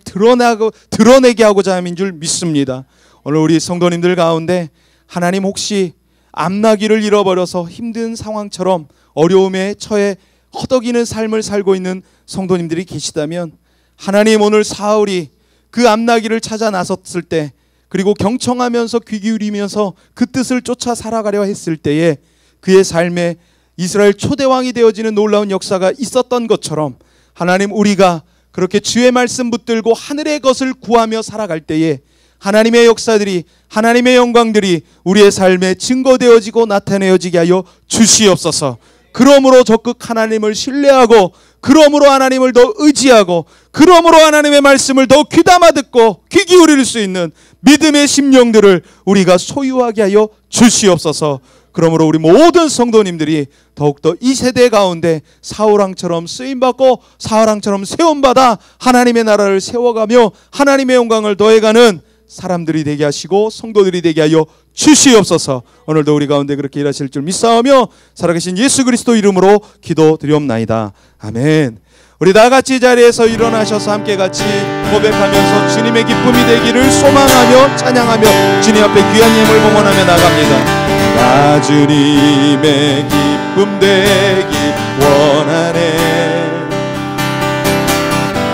드러내게 하고자 함인 줄 믿습니다. 오늘 우리 성도님들 가운데 하나님 혹시 앞나기를 잃어버려서 힘든 상황처럼 어려움에 처해 허덕이는 삶을 살고 있는 성도님들이 계시다면 하나님 오늘 사울이 그 앞나기를 찾아 나섰을 때 그리고 경청하면서 귀 기울이면서 그 뜻을 쫓아 살아가려 했을 때에 그의 삶에 이스라엘 초대왕이 되어지는 놀라운 역사가 있었던 것처럼 하나님 우리가 그렇게 주의 말씀 붙들고 하늘의 것을 구하며 살아갈 때에 하나님의 역사들이 하나님의 영광들이 우리의 삶에 증거되어지고 나타내어지게 하여 주시옵소서. 그러므로 적극 하나님을 신뢰하고 그러므로 하나님을 더 의지하고 그러므로 하나님의 말씀을 더 귀담아 듣고 귀 기울일 수 있는 믿음의 심령들을 우리가 소유하게 하여 주시옵소서. 그러므로 우리 모든 성도님들이 더욱더 이 세대 가운데 사울왕처럼 쓰임받고 사울왕처럼 세움받아 하나님의 나라를 세워가며 하나님의 영광을 더해가는 사람들이 되게 하시고 성도들이 되게 하여 주시옵소서. 오늘도 우리 가운데 그렇게 일하실 줄 믿사오며 살아계신 예수 그리스도 이름으로 기도드리옵나이다. 아멘. 우리 다같이 자리에서 일어나셔서 함께 같이 고백하면서 주님의 기쁨이 되기를 소망하며 찬양하며 주님 앞에 귀한 예물 봉헌하며 나갑니다. 나 주님의 기쁨 되기 원하네.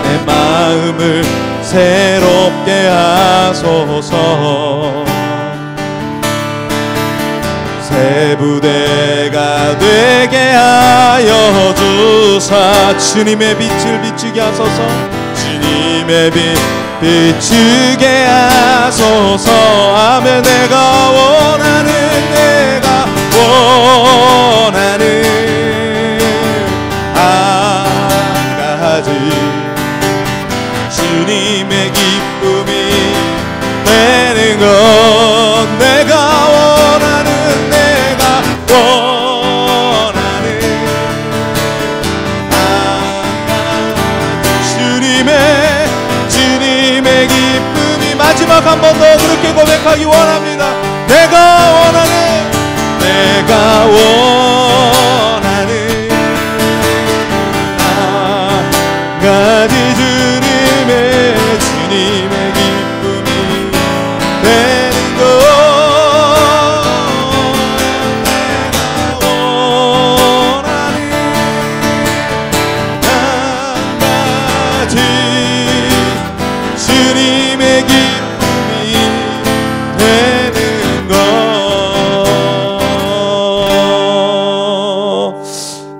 내 마음을 새롭게 하소서. 새 부대가 되게 하여 주사. 주님의 빛을 비추게 하소서. 주님의 빛 비추게 하소서. 아멘. 내가 원하는 한 가지 주님의 기쁨이 되는 것. 내가 원하는 주님의 기쁨이 마지막 한 번 더 그렇게 고백하기 원합니다. 내가 원하는 한 가지 주님의 기쁨이 되는 것. 내가 원하는 한 가지 주님의 기쁨이 되는 것.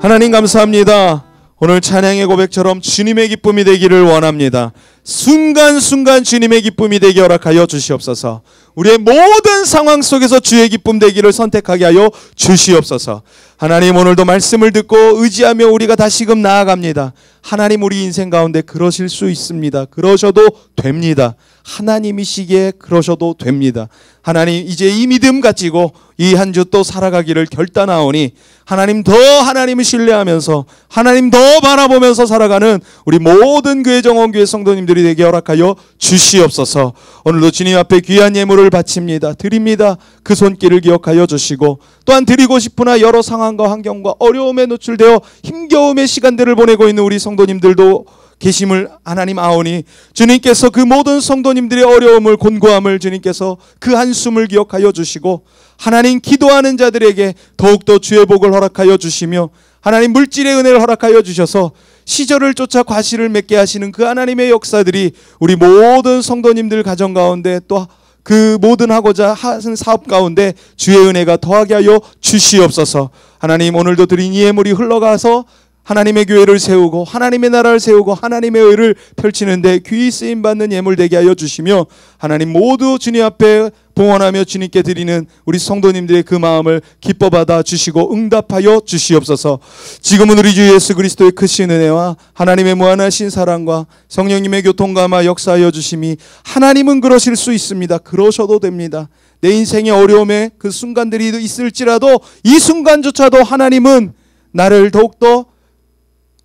하나님 감사합니다. 오늘 찬양의 고백처럼 주님의 기쁨이 되기를 원합니다. 순간순간 주님의 기쁨이 되게 허락하여 주시옵소서. 우리의 모든 상황 속에서 주의 기쁨 되기를 선택하게 하여 주시옵소서. 하나님, 오늘도 말씀을 듣고 의지하며 우리가 다시금 나아갑니다. 하나님, 우리 인생 가운데 그러실 수 있습니다. 그러셔도 됩니다. 하나님이시기에 그러셔도 됩니다. 하나님, 이제 이 믿음 가지고 이 한 주 또 살아가기를 결단하오니 하나님 더 하나님을 신뢰하면서 하나님 더 바라보면서 살아가는 우리 모든 교회 정원교회 성도님들이 되게 허락하여 주시옵소서. 오늘도 주님 앞에 귀한 예물을 바칩니다. 드립니다. 그 손길을 기억하여 주시고 또한 드리고 싶으나 여러 상황과 환경과 어려움에 노출되어 힘겨움의 시간들을 보내고 있는 우리 성도님들도 계심을 하나님 아오니 주님께서 그 모든 성도님들의 어려움을 곤고함을 주님께서 그 한숨을 기억하여 주시고 하나님 기도하는 자들에게 더욱더 주의 복을 허락하여 주시며 하나님 물질의 은혜를 허락하여 주셔서 시절을 쫓아 과실을 맺게 하시는 그 하나님의 역사들이 우리 모든 성도님들 가정 가운데 또 그 모든 하고자 하는 사업 가운데 주의 은혜가 더하게 하여 주시옵소서. 하나님, 오늘도 드린 이 예물이 흘러가서 하나님의 교회를 세우고 하나님의 나라를 세우고 하나님의 의를 펼치는데 귀히 쓰임받는 예물 되게 하여 주시며 하나님 모두 주님 앞에 봉헌하며 주님께 드리는 우리 성도님들의 그 마음을 기뻐 받아 주시고 응답하여 주시옵소서. 지금은 우리 주 예수 그리스도의 크신 은혜와 하나님의 무한하신 사랑과 성령님의 교통감화 역사하여 주심이 하나님은 그러실 수 있습니다. 그러셔도 됩니다. 내 인생의 어려움의 그 순간들이 있을지라도 이 순간조차도 하나님은 나를 더욱더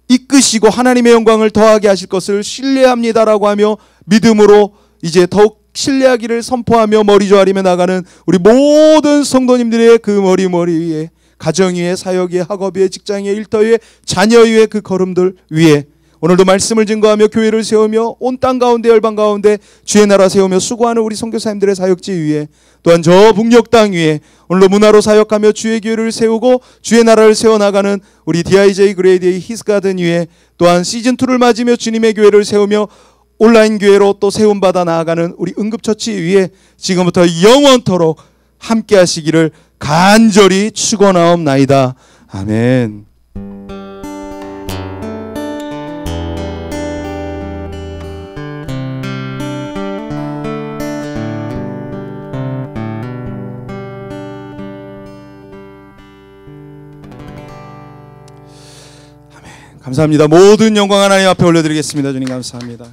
이끄시고 하나님의 영광을 더하게 하실 것을 신뢰합니다라고 하며 믿음으로 이제 더욱 신뢰하기를 선포하며 머리 조아리며 나가는 우리 모든 성도님들의 그 머리 위에 가정 위에 사역 위에 학업 위에 직장 위에 일터 위에 자녀 위에 그 걸음들 위에 오늘도 말씀을 증거하며 교회를 세우며 온 땅 가운데 열방 가운데 주의 나라 세우며 수고하는 우리 선교사님들의 사역지 위에 또한 저 북녘 땅 위에 오늘도 문화로 사역하며 주의 교회를 세우고 주의 나라를 세워나가는 우리 DIJ 그레이드의 히스가든 위에 또한 시즌2를 맞으며 주님의 교회를 세우며 온라인 교회로 또 세움받아 나아가는 우리 응급처치 위에 지금부터 영원토록 함께 하시기를 간절히 축원하옵나이다. 아멘. 감사합니다. 모든 영광 하나님 앞에 올려드리겠습니다. 주님 감사합니다.